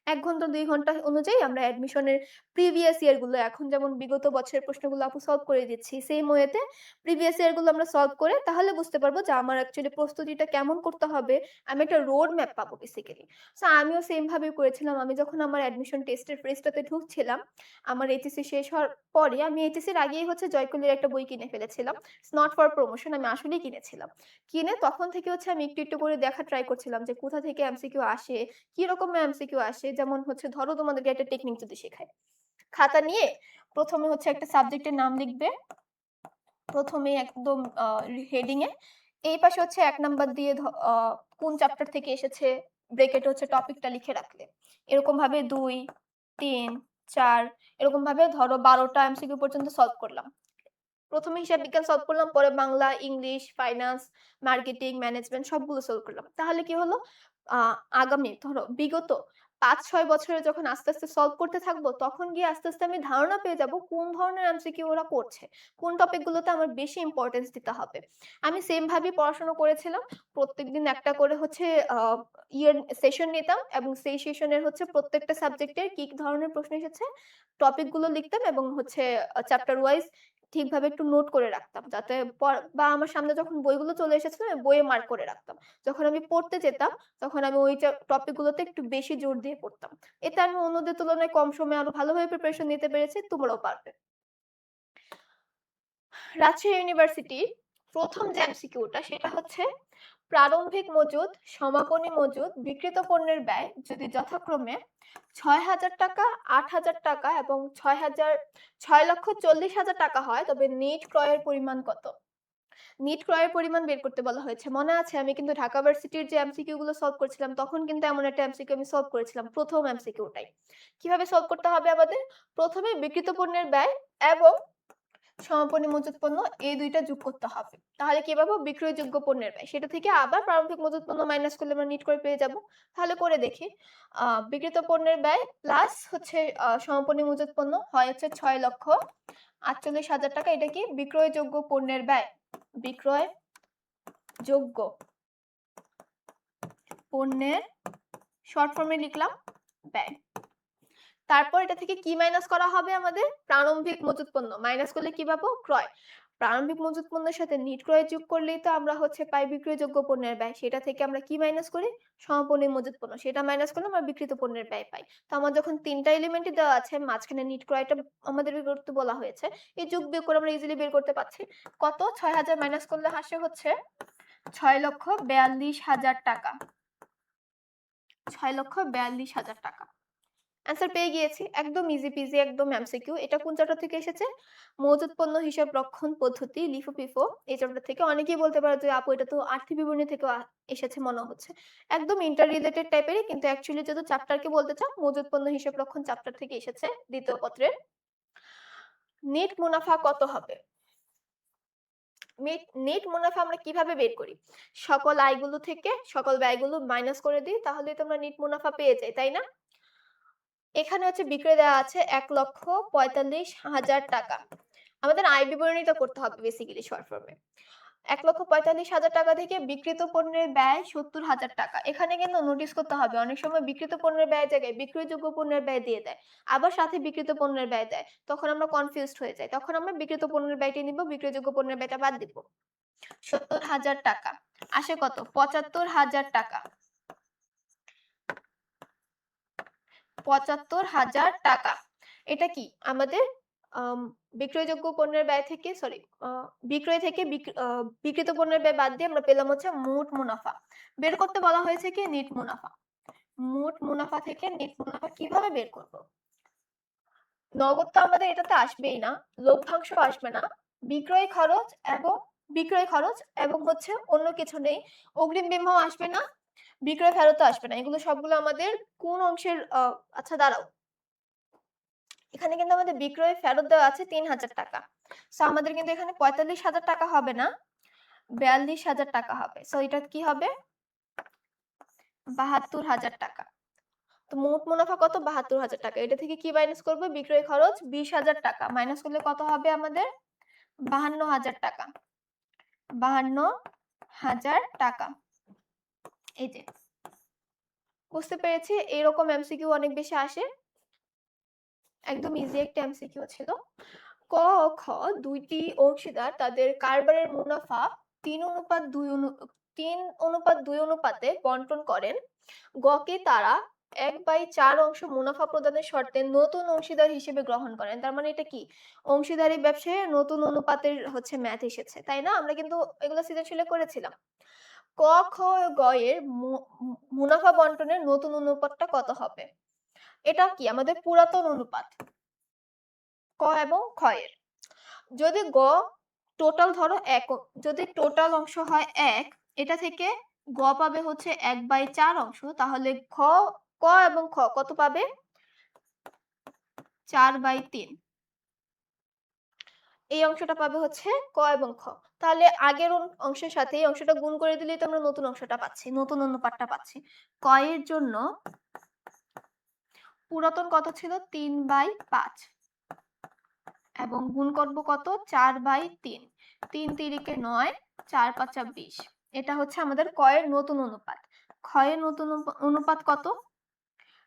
১ ঘন্টা ২ ঘন্টা অনুযায়ী আমরা অ্যাডমিশনের প্রিভিয়াস ইয়ার গুলো এখন যেমন বিগত বছরের প্রশ্নগুলো আপু সলভ করে দিচ্ছি। সেইম ওয়েতে প্রিভিয়াস ইয়ার গুলো আমরা সলভ করে তাহলে বুঝতে পারবো যে আমার অ্যাকচুয়ালি প্রস্তুতিটা কেমন করতে হবে। আমি একটা রোড ম্যাপ পাবো বেসিক্যালি। সো আমিও সেম ভাবেই করেছিলাম। আমি যখন আমার অ্যাডমিশন টেস্টের ফেজটাতে ঢুকছিলাম, আমার এইচএসসি শেষ হওয়ার পরে আমি এইচএসসির আগেই হচ্ছে জয়কলির একটা বই কিনে ফেলেছিলাম। ইটস নট ফর প্রমোশন আমি আসলেই কিনেছিলাম। কিনে তখন থেকে হচ্ছে আমি একটু, একটু করে দেখা ট্রাই করছিলাম যে কোথা থেকে এমসিকিউ আসে, কি রকমের এমসিকিউ আসে। যেমন হচ্ছে ধরো তোমাদেরকে একটা টেকনিক যদি শেখাই। খাতা নিয়ে ১ম এ হচ্ছে একটা সাবজেক্টের নাম লিখবে। ১ম এই একদম হেডিং এ এই পাশে হচ্ছে ১ নাম্বার দিয়ে কোন চ্যাপ্টার থেকে এসেছে ব্রেকেটে হচ্ছে টপিকটা লিখে রাখলে। এরকম ভাবে ২, ৩, ৪ এরকম ভাবে ধরো ১২ টা এমসিকিউ পর্যন্ত সলভ করলাম। ১ম এ হিসাব বিজ্ঞান সলভ করলাম, পরে Bangla, English, finance, marketing, management সবগুলো সলভ করলাম। তাহলে কি হলো? আ আগামী ধরো বিগত ৫-৬ বছরে যখন আস্তে, আস্তে সলভ করতে থাকবো, তখন গিয়ে আস্তে, আস্তে আমি ধারণা পেয়ে যাবো কোন ধরনের এমসিকিউ ওরা করছে। কোন টপিক গুলোতে আমার বেশি ইম্পোর্টেন্স দিতে হবে। আমি সেম ভাবেই পড়াশোনা করেছিলাম। প্রত্যেকদিন একটা করে হচ্ছে আ সেশন নিতাম এবং সেই সেশনের হচ্ছে প্রত্যেকটা সাবজেক্টের কি ধরনের প্রশ্ন এসেছে, টপিক গুলো লিখতাম এবং হচ্ছে চ্যাপ্টার ওয়াইজ ঠিকভাবে একটু নোট করে রাখতাম। যাতে বা আমার সামনে যখন বইগুলো চলে এসেছিল আমি বইয়ে মার্ক করে রাখতাম। যখন আমি পড়তে যেতাম তখন আমি ওই টপিক গুলোতে একটু বেশি জোর দিয়ে পড়তাম। এতে আমি অন্যদের তুলনায় কম সময়ে আরো ভালোভাবে প্রিপারেশন নিতে পেরেছি। তোমরাও পারবে। রাজশাহী ইউনিভার্সিটির ১ম যে এমসিকিউটা সেটা হচ্ছে প্রারম্ভিক মজুদ, সমাপনী মজুদ, বিক্রিত পণ্যের ব্যয় যদি যথাক্রমে ৳৬,০০০, ৳৮,০০০ এবং ৬,৪০,০০০ টাকা হয় তবে নেট ক্রয়ের পরিমাণ কত? নিট ক্রয়ের পরিমাণ বের করতে বলা হয়েছে। মনে আছে আমি কিন্তু ঢাকা ভার্সিটির যে এমসিকিউ গুলো সলভ করছিলাম তখন কিন্তু এমন একটা এমসিকিউ আমি সলভ করেছিলাম। ১ম এমসিকিউটাই। কিভাবে সলভ করতে হবে আমাদের? ১ম এ বিক্রিত পণ্যের ব্যয় এবং সমাপনী মজুত পণ্য এই দুইটা যোগ করতে হবে। তাহলে কি পাবো? বিক্রয়যোগ্য পণ্যের ব্যয়। সেটা থেকে আবার প্রারম্ভিক মজুত পণ্য মাইনাস করলে আমরা নিট করে পেয়ে যাব। তাহলে করে দেখি। বিক্রিত পণ্যের ব্যয় প্লাস হচ্ছে সমাপনী মজুত পণ্য হয় হচ্ছে ৬,৪৮,০০০ টাকা। এটা কি? বিক্রয়যোগ্য পণ্যের ব্যয়। বিক্রয়যোগ্য পণ্যের শর্ট ফর্মে লিখলাম ব্যয়। তারপর এটা থেকে কি মাইনাস করা হবে আমাদের? প্রারম্ভিক মজুত পণ্য। মাইনাস করলে কি পাবো? ক্রয়। প্রারম্ভিক মজুত পণ্যের সাথে নিট ক্রয় যোগ করলেই তো আমরা হচ্ছে পাই বিক্রয়যোগ্য পণ্যের ব্যয়। সেটা থেকে আমরা কি মাইনাস করি? সমাপনী মজুত পণ্য। সেটা মাইনাস করলে আমরা বিক্রিত পণ্যের ব্যয় পাই। তো আমার যখন ৩ টা এলিমেন্টই দেওয়া আছে, মাঝখানে নিট ক্রয়টা আমাদের বের করতে বলা হয়েছে। এই যোগ বিয়োগ করে আমরা ইজিলি বের করতে পারছি। কত? ৬,০০০ মাইনাস করলে আসে হচ্ছে ৬,৪২,০০০ টাকা। ৬,৪২,০০০ টাকা। অ্যান্সার পেয়ে গিয়েছি। একদম ইজি পিজি, একদম এমসিকিউ। এটা কোন চ্যাপ্টার থেকে এসেছে? মজুত পণ্য হিসাব রক্ষণ পদ্ধতি, লিফো পিফো এই চ্যাপ্টার থেকে। অনেকেই বলতে পারে যে আপু এটা তো আর্থিক বিবরণী থেকে এসেছে মনে হচ্ছে। একদম ইন্টার রিলেটেড টাইপেরই, কিন্তু অ্যাকচুয়ালি যদি চ্যাপ্টারকে বলতে চাও, মজুত পণ্য হিসাব রক্ষণ চ্যাপ্টার থেকে এসেছে দ্বিতীয় পত্রের। নেট মুনাফা কত হবে? নেট মুনাফা আমরা কিভাবে বের করি? সকল আয়গুলো থেকে সকল ব্যয়গুলো মাইনাস করে দিই, তাহলেই তো আমরা নেট মুনাফা পেয়ে যাই, তাই না? এখানে হচ্ছে বিক্রয় দেওয়া আছে ১,৪৫,০০০ টাকা। আমাদের আয় বিবরণীটা করতে হবে বেসিক্যালি শর্ট ফর্মে। ১,৪৫,০০০ টাকা থেকে বিক্রিত পণ্যের ব্যয় ৭০,০০০ টাকা। এখানে কিন্তু নোটিস করতে হবে, অনেক সময় বিক্রিত পণ্যের ব্যয়ের জায়গায় বিক্রয়যোগ্য পণ্যের ব্যয় দিয়ে দেয়। আবার সাথে বিক্রিত পণ্যের ব্যয় দেয়। তখন আমরা কনফিউজড হয়ে যাই। তখন আমরা বিক্রিত পণ্যের ব্যয়টি নিব, বিক্রয়যোগ্য পণ্যের ব্যয়টা বাদ দিব। ৭০,০০০ টাকা। আসে কত? ৭৫,০০০ টাকা। ৭৫,০০০ টাকা। এটা কি? আমাদের বিক্রয়যোগ্য পণ্যের ব্যয় থেকে বিক্রয় থেকে বিক্রিত পণ্যের ব্যয় বাদ দিয়ে আমরা পেলাম হচ্ছে মোট মুনাফা। বের করতে বলা হয়েছে কি? নেট মুনাফা। মোট মুনাফা থেকে নেট মুনাফা কিভাবে বের করব? নগদ তো আমাদের এটাতে আসবেই না, লভ্যাংশ আসবে না, বিক্রয় খরচ এবং হচ্ছে অন্য কিছু নেই, অগ্রিম বিমা আসবে না, বিক্রয় ফেরতও আসবে না। এগুলো সবগুলো আমাদের কোন অংশের? আচ্ছা দাঁড়াও, এখানে কিন্তু আমাদের বিক্রয় ফেরত দেওয়া আছে ৩,০০০ টাকা। সো আমাদের কিন্তু এখানে ৪৫,০০০ টাকা হবে না, ৪২,০০০ টাকা হবে। সো এটা কি হবে? ৭২,০০০ টাকা। তো মোট মুনাফা কত? ৭২,০০০ টাকা। এটা থেকে কি মাইনাস করব? বিক্রয় খরচ ২০,০০০ টাকা। মাইনাস করলে কত হবে আমাদের? ৫২,০০০ টাকা। ৫২,০০০ টাকা। এই যে, বুঝতে পেরেছি। এরকম এমসিকিউ অনেক বেশি আসে। একদম ইজি একটা এমসিকিউ ছিল। ক, খ দুইটি অংশীদার তাদের কারবারের মুনাফা ৩:২ অনুপাতে বন্টন করেন। গ-কে তারা ১/৪ অংশ মুনাফা প্রদানের শর্তে নতুন অংশীদার হিসেবে গ্রহণ করেন। তার মানে এটা কি? অংশীদারি ব্যবসায়ে নতুন অনুপাতের হচ্ছে ম্যাথ এসেছে, তাই না? আমরা কিন্তু এগুলো সৃজনশীলে করেছিলাম। ক, খ ও গ এর মুনাফা বন্টনের নতুন অনুপাতটা কত হবে? এটা কি? আমাদের পুরাতন অনুপাত, ক এবং খ এর। যদি গ টোটাল ধরো যদি টোটাল অংশ হয় ১, এটা থেকে গ পাবে হচ্ছে ১/৪ অংশ, তাহলে ক এবং খ কত পাবে? ৪/৩। এই অংশটা পাবে হচ্ছে ক এবং খ। তাহলে আগের অংশের সাথে এই অংশটা গুণ করে দিলেই তো আমরা নতুন অংশটা পাচ্ছি, নতুন অনুপাতটা পাচ্ছি। ক এর জন্য পুরাতন কত ছিল? ৩/৫ এবং গুণ করব কত? ৪/৩। ৩ তিরিকে ৯, ৪ ৫ ২০। এটা হচ্ছে আমাদের ক এর নতুন অনুপাত। খ এর নতুন অনুপাত কত?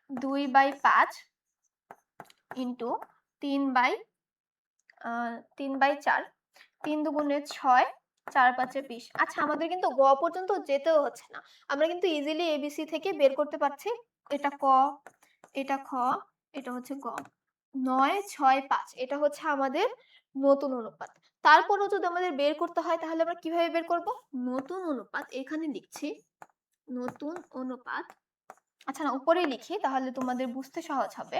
২/৫ ইন্টু ৩/৪। ৩ দুগুণে ৬, ৪ ৫ ২০। আচ্ছা, আমাদের কিন্তু গ পর্যন্ত যেতেও হচ্ছে না। আমরা কিন্তু ইজিলি এবিসি থেকে বের করতে পারছি। এটা ক, এটা খ, এটা হচ্ছে গ। ৯, ৬, ৫ এটা হচ্ছে আমাদের নতুন অনুপাত। তারপরেও যদি আমাদের বের করতে হয়, তাহলে আমরা কিভাবে বের করব? নতুন অনুপাত এখানে লিখছি, নতুন অনুপাত। আচ্ছা না, উপরেই লিখি, তাহলে তোমাদের বুঝতে সহজ হবে।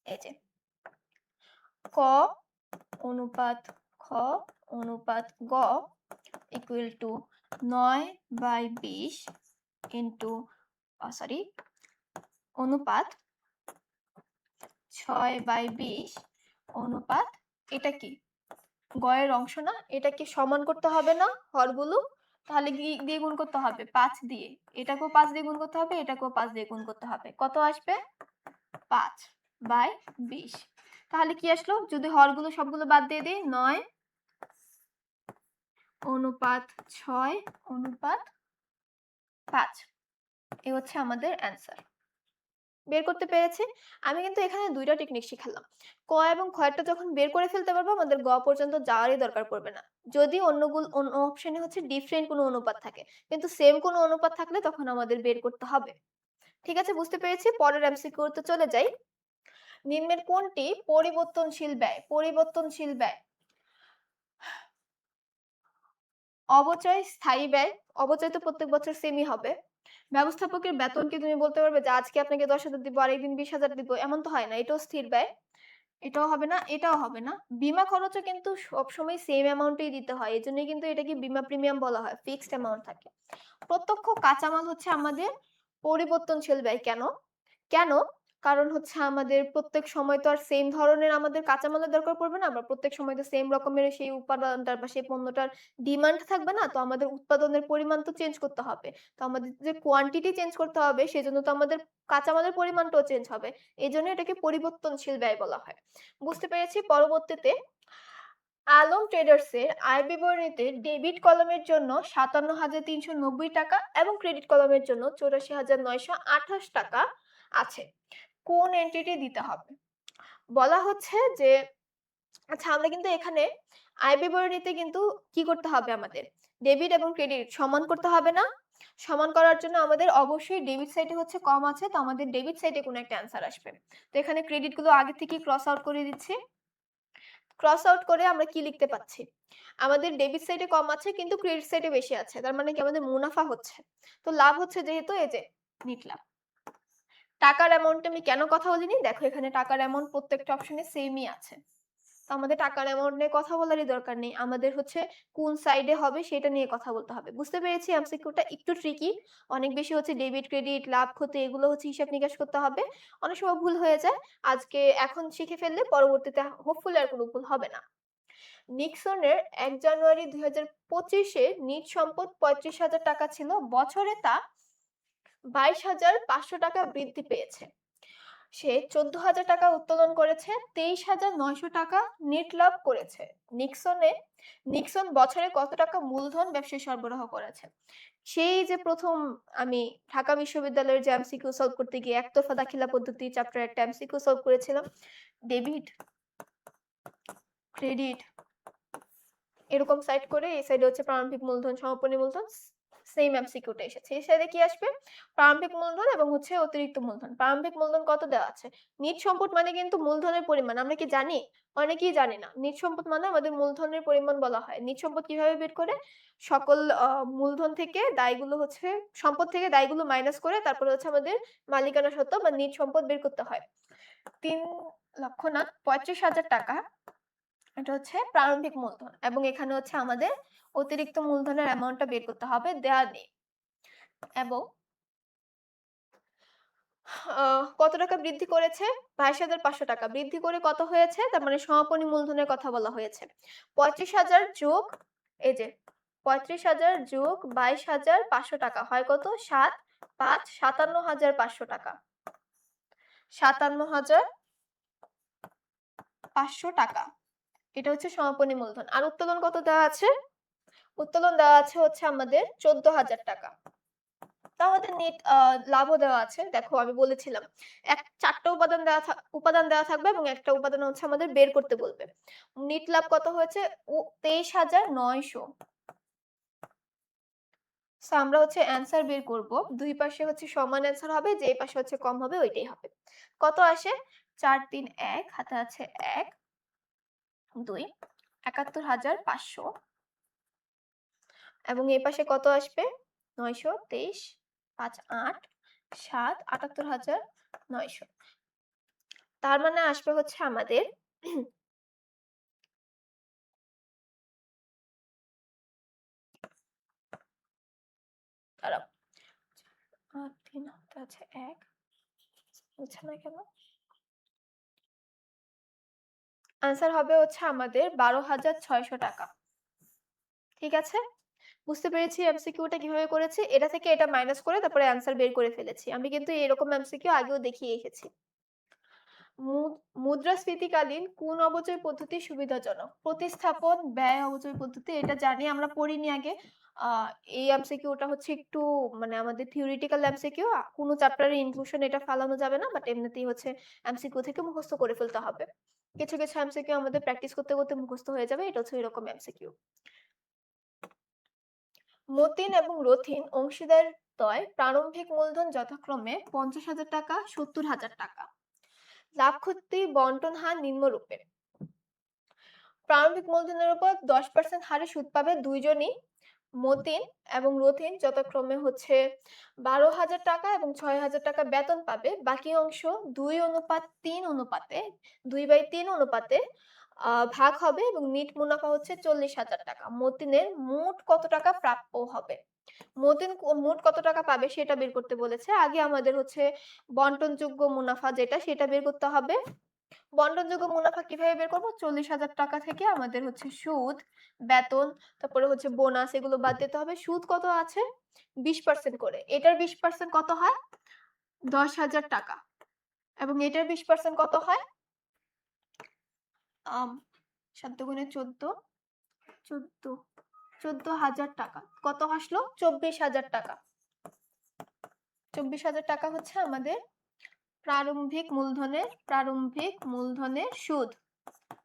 এই যে, ক অনুপাত খ অনুপাত গ ইকুয়াল টু ৯/২০ ইন্টু অনুপাত ৬/২০ অনুপাত, এটা কি গয়ের অংশ না, এটা কি সমান করতে হবে না হরগুলো, তাহলে কি দিয়ে গুণ করতে হবে 5 দিয়ে, এটাকেও 5 দিয়ে গুণ করতে হবে, এটাকেও 5 দিয়ে গুণ করতে হবে, কত আসবে 5/20। তাহলে কি আসলো, যদি হরগুলো সবগুলো বাদ দিয়ে দিই 9 অনুপাত 6 অনুপাত 5, এই হচ্ছে আমাদের অ্যান্সার। বের করতে পেরেছি। আমি কিন্তু এখানে দুইটা টেকনিক শিখালাম। ক এবং খয়েরটা যখন বের করে ফেলতে পারবো আমাদের গ পর্যন্ত যাওয়ারই দরকার পড়বে না। যদি অন্য অপশনে হচ্ছে ডিফারেন্ট কোনো অনুপাত থাকে, কিন্তু সেম কোনো অনুপাত থাকলে তখন আমাদের বের করতে হবে। ঠিক আছে, বুঝতে পেরেছি। পরের এমসিকিউতে চলে যাই। নিম্নের কোনটি পরিবর্তনশীল ব্যয়? পরিবর্তনশীল ব্যয়, অবচয়, স্থায়ী ব্যয়। অবচয় তো প্রত্যেক বছর সেমই হবে। ব্যবস্থাপকের বেতন কি তুমি বলতে পারবে যে আজকে আপনাকে 10,000 দিব আর একদিন 20,000 দিব, এমন তো হয় না, এটাও স্থির ব্যয়। এটাও হবে না, এটাও হবে না। বীমা খরচও কিন্তু সবসময় সেম অ্যামাউন্টেই দিতে হয়, এজন্যই কিন্তু এটাকে বীমা প্রিমিয়াম বলা হয়, ফিক্সড অ্যামাউন্ট থাকে। প্রত্যক্ষ কাঁচামাল হচ্ছে আমাদের পরিবর্তনশীল ব্যয়। কেন? কেন? কারণ হচ্ছে আমাদের প্রত্যেক সময় তো আর সেম ধরনের আমাদের কাঁচামালের দরকার পড়বে না, বা প্রত্যেক সময় তো সেম রকমের সেই উপাদানটার বা সেই পণ্যটার ডিমান্ড থাকবে না। তো আমাদের উৎপাদনের পরিমাণ তো চেঞ্জ করতে হবে। তো আমাদের যে কোয়ান্টিটি চেঞ্জ করতে হবে, সেজন্য তো আমাদের কাঁচামালের পরিমাণটাও চেঞ্জ হবে। এজন্য এটাকে পরিবর্তনশীল ব্যয় বলা হয়। বুঝতে পেরেছি। পরবর্তীতে আলম ট্রেডার্সের আয় বিবরণীতে ডেবিট কলামের জন্য ৫৭,৩৯০ টাকা এবং ক্রেডিট কলামের জন্য ৮৪,৯২৮ টাকা আছে। কোন এন্টিটি দিতে হবে? বলা হচ্ছে যে, আচ্ছা আমরা কিন্তু এখানে আয় বিবরণীতে কিন্তু কি করতে হবে আমাদের? ডেবিট এবং ক্রেডিট সমান করতে হবে না? সমান করার জন্য আমাদের অবশ্যই ডেবিট সাইডে হচ্ছে কম আছে, তো আমাদের ডেবিট সাইডে কোনো একটা অ্যান্সার আসবে। তো এখানে ক্রেডিট গুলো আগে থেকেই ক্রস আউট করে দিচ্ছি। ক্রস আউট করে আমরা কি লিখতে পাচ্ছি? আমাদের ডেবিট সাইডে কম আছে কিন্তু ক্রেডিট সাইডে বেশি আছে। তার মানে কি আমাদের মুনাফা হচ্ছে। তো লাভ হচ্ছে যেহেতু, এই যে নিট লাভ। টাকার অ্যামাউন্টে আমি কেন কথা বলিনি? দেখো এখানে টাকার অ্যামাউন্ট প্রত্যেকটা অপশনে সেমই আছে। তো আমাদের টাকার অ্যামাউন্ট নিয়ে কথা বলারই দরকার নেই। আমাদের হচ্ছে কোন সাইডে হবে সেটা নিয়ে কথা বলতে হবে। বুঝতে পেরেছি এমসিকিউটা একটু ট্রিকি। অনেক বেশি হচ্ছে ডেবিট, ক্রেডিট, লাভ, ক্ষতি এগুলো হচ্ছে হিসাব নিকাশ করতে হবে। অনেক সময় ভুল হয়ে যায়। আজকে এখন শিখে ফেললে পরবর্তীতে হোপফুলি আর কোনো ভুল হবে না। নিক্সনের ১ জানুয়ারি ২০২৫ এ নিট সম্পদ ৩৫,০০০ টাকা ছিল। বছরে তা ২২,৫০০ টাকা বৃদ্ধি পেয়েছে। সে ১৪,০০০ টাকা উত্তোলন করেছে, ২৩,৯০০ টাকা নেট লাভ করেছে। নিক্সন বছরে কত টাকা মূলধন ব্যবসায় সরবরাহ করেছে? সেই যে প্রথম আমি ঢাকা বিশ্ববিদ্যালয়ের যে এমসিকিউ সলভ করতে গিয়ে একতরফা দাখিলা পদ্ধতি চ্যাপ্টার একটা এমসিকিউ সলভ করেছিলাম। ডেবিট, ক্রেডিট এরকম সাইড করে এই সাইডে হচ্ছে প্রারম্ভিক মূলধন, সমাপনী মূলধন, সেম এমসিকিউটা এসেছে। এই সাইডে কি আসবে? প্রারম্ভিক মূলধন এবং হচ্ছে অতিরিক্ত মূলধন। প্রারম্ভিক মূলধন কত দেওয়া আছে? নিট সম্পদ মানে কিন্তু মূলধনের পরিমাণ। আমরা কি জানি? অনেকেই জানে না। নিট সম্পদ মানে আমাদের মূলধনের পরিমাণ বলা হয়। নিট সম্পদ কিভাবে বের করে? সকল মূলধন থেকে দায়গুলো হচ্ছে, সম্পদ থেকে দায়গুলো মাইনাস করে তারপরে হচ্ছে আমাদের মালিকানা সত্ত্ব বা নিট সম্পদ বের করতে হয়। ৩ লক্ষ না ৩৫,০০০ টাকা, এটা হচ্ছে প্রারম্ভিক মূলধন এবং এখানে হচ্ছে আমাদের অতিরিক্ত মূলধনের অ্যামাউন্টটা বের করতে হবে, দেয়া নেই। এবং কত টাকা বৃদ্ধি করেছে? ২২,৫০০ টাকা বৃদ্ধি করে কত হয়েছে? তার মানে সমাপনী মূলধনের কথা বলা হয়েছে। ৩৫,০০০ যোগ এই যে ৩৫,০০০ যোগ ২২,৫০০ টাকা হয় কত? ৭, ৫, ৫৭,৫০০ টাকা। ৫৭,৫০০ টাকা। এটা হচ্ছে সমাপনী মূলধন। আর উত্তোলন কত দেওয়া আছে? উত্তোলন দেওয়া আছে হচ্ছে আমাদের ১৪,০০০ টাকা। তো আমাদের নেট লাভও দেওয়া আছে। দেখো আমি বলেছিলাম ৪ টা উপাদান দেওয়া থাকবে এবং একটা উপাদান হচ্ছে আমাদের বের করতে বলবে। নেট লাভ কত হয়েছে? ২৩,৯০০। সো আমরা হচ্ছে অ্যান্সার বের করব। দুই পাশে হচ্ছে সমান অ্যান্সার হবে, যে পাশে হচ্ছে কম হবে ওইটাই হবে। কত আসে? ৪, ৩, ১, হাতে আছে ১, ২, ৭১,৫০০ এবং এই পাশে কত আসবে? ৯২৩, ৫, ৮, ৭, ৭৮,৯০০। তার মানে আসবে হচ্ছে আমাদের দাঁড়াও, ৮, ৩ হাতে আছে ১, হচ্ছে না কেন? আনসার হবে হচ্ছে আমাদের ১২,৬০০ টাকা। ঠিক আছে? বুঝতে পেরেছি এমসিকিউটা কিভাবে করেছি। এটা থেকে এটা মাইনাস করে তারপরে অ্যান্সার বের করে ফেলেছি। আমি কিন্তু এরকম এমসিকিউ আগেও দেখিয়ে এসেছি। মু মুদ্রাস্ফীতিকালীন কোন অবচয় পদ্ধতি সুবিধাজনক? প্রতিস্থাপন, ব্যয় অবচয় পদ্ধতি এটা জানি আমরা পড়িনি আগে। আ এই এমসিকিউটা হচ্ছে একটু মানে আমাদের থিওরিটিক্যাল এমসিকিউ। কোন চ্যাপ্টারে ইনক্লুশন এটা ফালানো যাবে না। বাট এমনিতেই হচ্ছে এমসিকিউ থেকে মুখস্থ করে ফেলতে হবে। কিছু, কিছু এমসিকিউ আমাদের প্র্যাকটিস করতে, করতে মুখস্থ হয়ে যাবে। এটা হচ্ছে এরকম এমসিকিউ। মতিন এবং রথীন অংশীদারদ্বয় প্রারম্ভিক মূলধন যথাক্রমে ৳৫০,০০০ ৳৭০,০০০। লাভ ক্ষতি বন্টন হার নিম্নরূপে। প্রারম্ভিক মূলধনের উপর 10% হারে সুদ পাবে ২ জনই। মতিন এবং রথীন যথাক্রমে হচ্ছে ৳১২,০০০ এবং ৳৬,০০০ বেতন পাবে। বাকি অংশ ২:৩ অনুপাতে ২/৩ অনুপাতে ভাগ হবে এবং নিট মুনাফা হচ্ছে ৳৪০,০০০। মতিনের মোট কত টাকা প্রাপ্য হবে? মতিন মোট কত টাকা পাবে সেটা বের করতে বলেছে। আগে আমাদের হচ্ছে বন্টনযোগ্য মুনাফা যেটা সেটা বের করতে হবে। বন্টনযোগ্য মুনাফা কিভাবে বের করব? ৳৪০,০০০ থেকে আমাদের হচ্ছে সুদ, বেতন, তারপরে হচ্ছে বোনাস এগুলো বাদ দিতে হবে। সুদ কত আছে? 20% করে। এটার 20% কত হয়? ৳১০,০০০ এবং এটার 20% কত হয়? আম ৭ দুগুণে ১৪, ১৪, ৳১৪,০০০ কত আসলো? ৳২৪,০০০। ৳২৪,০০০ হচ্ছে আমাদের প্রারম্ভিক মূলধনের সুদ।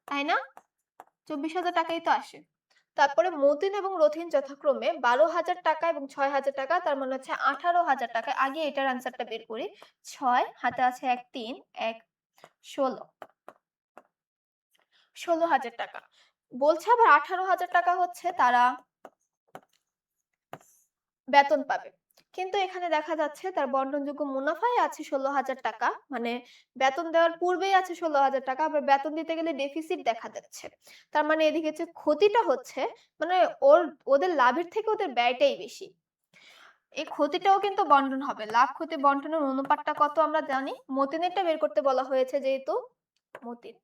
তাই না? ৳২৪,০০০ তো আসে। তারপরে মতিন এবং রথীন যথাক্রমে ৳১২,০০০ এবং ৳৬,০০০ তার মানে হচ্ছে ৳১৮,০০০। আগে এটার অ্যান্সারটা বের করি। ৬ হাতে আছে ১ ৩ ১ ১৬ ৳১৬,০০০ বলছে আবার ৳১৮,০০০ হচ্ছে তারা বেতন পাবে। কিন্তু এখানে দেখা যাচ্ছে তার বন্টনযোগ্য মুনাফাই আছে ৳১৬,০০০ মানে বেতন দেওয়ার পূর্বেই আছে ৳১৬,০০০ আবার বেতন দিতে গেলে ডেফিসিট দেখা যাচ্ছে। তার মানে এদিকে যে ক্ষতিটা হচ্ছে মানে ওদের লাভের থেকে ওদের ব্যয়টাই বেশি। এই ক্ষতিটাও কিন্তু বন্টন হবে। লাভ ক্ষতি বন্টনের অনুপাতটা কত আমরা জানি। মতিনেরটা বের করতে বলা হয়েছে যেহেতু মতিন।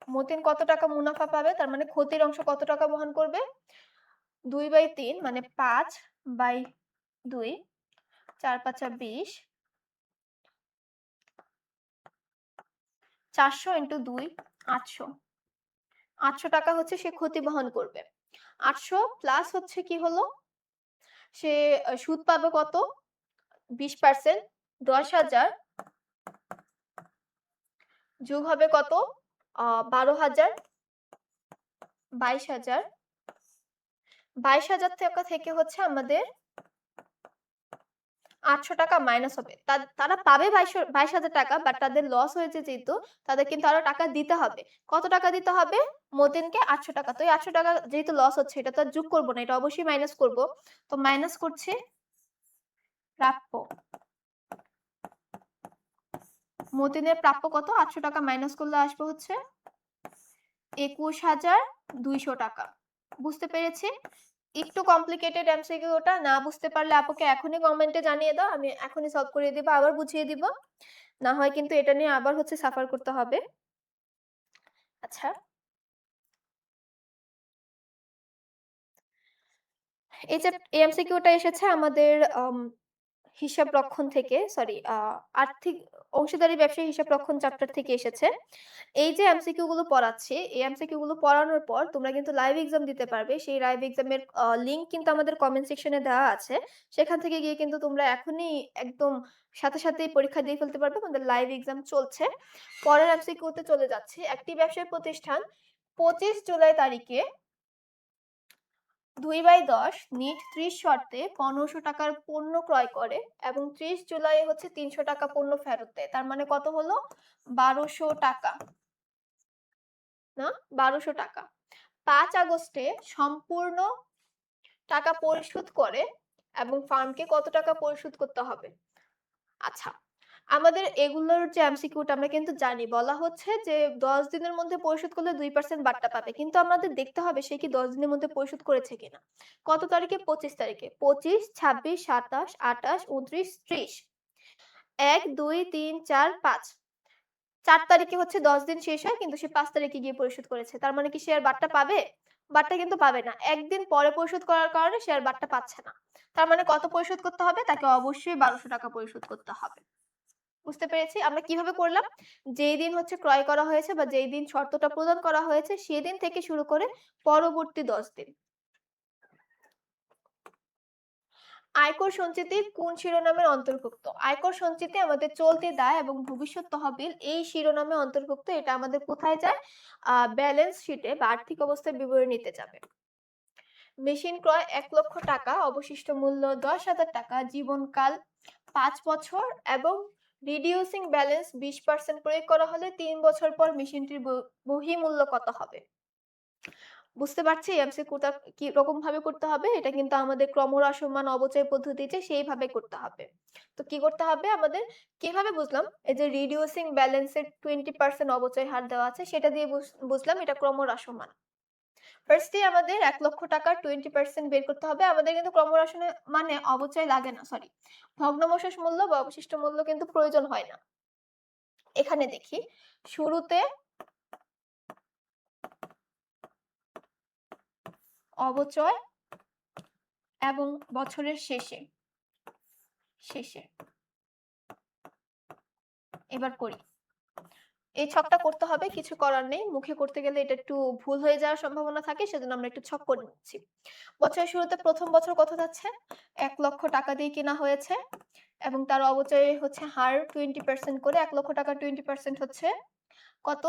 মতিন কত টাকা মুনাফা পাবে? তার মানে ক্ষতির অংশ কত টাকা বহন করবে? ২/৩ মানে ৫/২ ৪ ৫ ২০ ৪০০ ইন্টু ২ ৮০০ ৳৮০০ হচ্ছে সে ক্ষতি বহন করবে। ৮০০ প্লাস হচ্ছে কি হলো? সে সুদ পাবে কত? 20% ১০,০০০ যোগ হবে কত? ১২,০০০ ২২,০০০ ২২,০০০ টাকা থেকে হচ্ছে আমাদের ৳৮০০ মাইনাস হবে। তারা পাবে ২২,০০০ টাকা বাট তাদের লস হয়েছে যেহেতু তাদের কিন্তু আরো টাকা দিতে হবে। কত টাকা দিতে হবে? মতিনকে ৳৮০০ তো এই ৳৮০০ যেহেতু লস হচ্ছে এটা তো আর যোগ করব না। এটা অবশ্যই মাইনাস করব। তো মাইনাস করছি প্রাপ্য। মতিনের প্রাপ্য কত? ৳৮০০ মাইনাস করলে আসবে হচ্ছে ৳২১,২০০। বুঝতে পেরেছি? একটু কমপ্লিকেটেড এমসিকিউটা না বুঝতে পারলে আপুকে এখনই কমেন্টে জানিয়ে দাও। আমি এখনই সলভ করিয়ে দিব, আবার বুঝিয়ে দিব। না হয় কিন্তু এটা নিয়ে আবার হচ্ছে সাফার করতে হবে। আচ্ছা। এই এমসিকিউটা এসেছে আমাদের হিসাব রক্ষণ থেকে সরি আর্থিক অংশীদারি ব্যবসায়ী হিসাব রক্ষণ চ্যাপ্টার থেকে এসেছে। এই যে এমসিকিউ গুলো পড়াচ্ছি, এই এমসিকিউ গুলো পড়ানোর পর তোমরা কিন্তু লাইভ এক্সাম দিতে পারবে। সেই লাইভ এক্সামের লিংক কিন্তু আমাদের কমেন্ট সেকশনে দেওয়া আছে। সেখান থেকে গিয়ে কিন্তু তোমরা এখনই একদম সাথে সাথেই পরীক্ষা দিয়ে ফেলতে পারবে। আমাদের লাইভ এক্সাম চলছে। পরের এমসিকিউতে চলে যাচ্ছি। একটি ব্যবসায়িক প্রতিষ্ঠান ২৫ জুলাই তারিখে ২/১০ নিট ৩০ শর্তে ৳১৫০০ র পণ্য ক্রয় করে এবং ৩০ জুলাই হচ্ছে ৳৩০০ পণ্য ফেরত দেয়। তার মানে কত হলো? ৳১২০০ না? ৳১২০০ ৫ আগস্টে সম্পূর্ণ টাকা পরিশোধ করে এবং ফার্মকে কত টাকা পরিশোধ করতে হবে? আচ্ছা, আমাদের এগুলোর যে এমসিকিউটা আমরা কিন্তু জানি। বলা হচ্ছে যে ১০ দিনের মধ্যে পরিশোধ করলে ২% বার্তা পাবে। কিন্তু আমাদের দেখতে হবে সে কি ১০ দিনের মধ্যে পরিশোধ করেছে কিনা। কত তারিখে? ২৫ তারিখে। ২৫, ২৬, ২৭, ২৮, ২৯, ৩০ ১, ২, ৩, ৪, ৫ ৪ তারিখে হচ্ছে ১০ দিন শেষ হয় কিন্তু সে ৫ তারিখে গিয়ে পরিশোধ করেছে। তার মানে কি সে আর বারটা পাবে? বারটা কিন্তু পাবে না। একদিন পরে পরিশোধ করার কারণে সে আর বারটা পাচ্ছে না। তার মানে কত পরিশোধ করতে হবে? তাকে অবশ্যই ৳১২০০ পরিশোধ করতে হবে। বুঝতে পেরেছি? আমরা কিভাবে করলাম? যেই দিন হচ্ছে ক্রয় করা হয়েছে বা যেই দিন শর্তটা প্রদান করা হয়েছে সেদিন থেকে শুরু করে পরবর্তী ১০ দিন। আয়কর সঞ্চিতি কোন শিরোনামের অন্তর্ভুক্ত? আয়কর সঞ্চিতি আমাদের চলতি দায় এবং ভবিষ্যৎ তহবিল এই শিরোনামে অন্তর্ভুক্ত। এটা আমাদের কোথায় যায়? ব্যালেন্স শিটে বা আর্থিক অবস্থার বিবরণীতে যাবে। মেশিন ক্রয় ৳১,০০,০০০, অবশিষ্ট মূল্য ৳১০,০০০, জীবনকাল ৫ বছর এবং রিডিউসিং ব্যালেন্স ২০% প্রয়োগ করা হলে ৩ বছর পর মেশিনটির বহিঃমূল্য কত হবে? বুঝতে পারছি এমসিকিউটা কিরকম ভাবে করতে হবে? এটা কিন্তু আমাদের ক্রমহ্রাসমান অবচয় পদ্ধতিতে সেইভাবে করতে হবে। তো কি করতে হবে আমাদের? কিভাবে বুঝলাম? এই যে রিডিউসিং ব্যালেন্স এর 20% অবচয় হার দেওয়া আছে সেটা দিয়ে বুঝলাম এটা ক্রমহ্রাসমান। ফার্স্ট এই আমাদের ৳১,০০,০০০ 20% বের করতে হবে। আমাদের কিন্তু ক্রমহ্রাসনে মানে অবচয় লাগে না, সরি। ভগ্নাবশেষ মূল্য বা অবশিষ্ট মূল্য কিন্তু প্রয়োজন হয় না। এখানে দেখি শুরুতে অবচয় এবং বছরের শেষে। এবার করি। এই ছকটা করতে হবে, কিছু করার নেই। মুখে করতে গেলে এটা একটু ভুল হয়ে যাওয়ার সম্ভাবনা থাকে। সেজন্য আমরা একটু ছক করে নিচ্ছি। বছরের শুরুতে ১ম বছর কত যাচ্ছে? ৳১,০০,০০০ দিয়ে কেনা হয়েছে এবং তার অবচয় হচ্ছে হার 20% করে ৳১,০০,০০০ 20% হচ্ছে কত?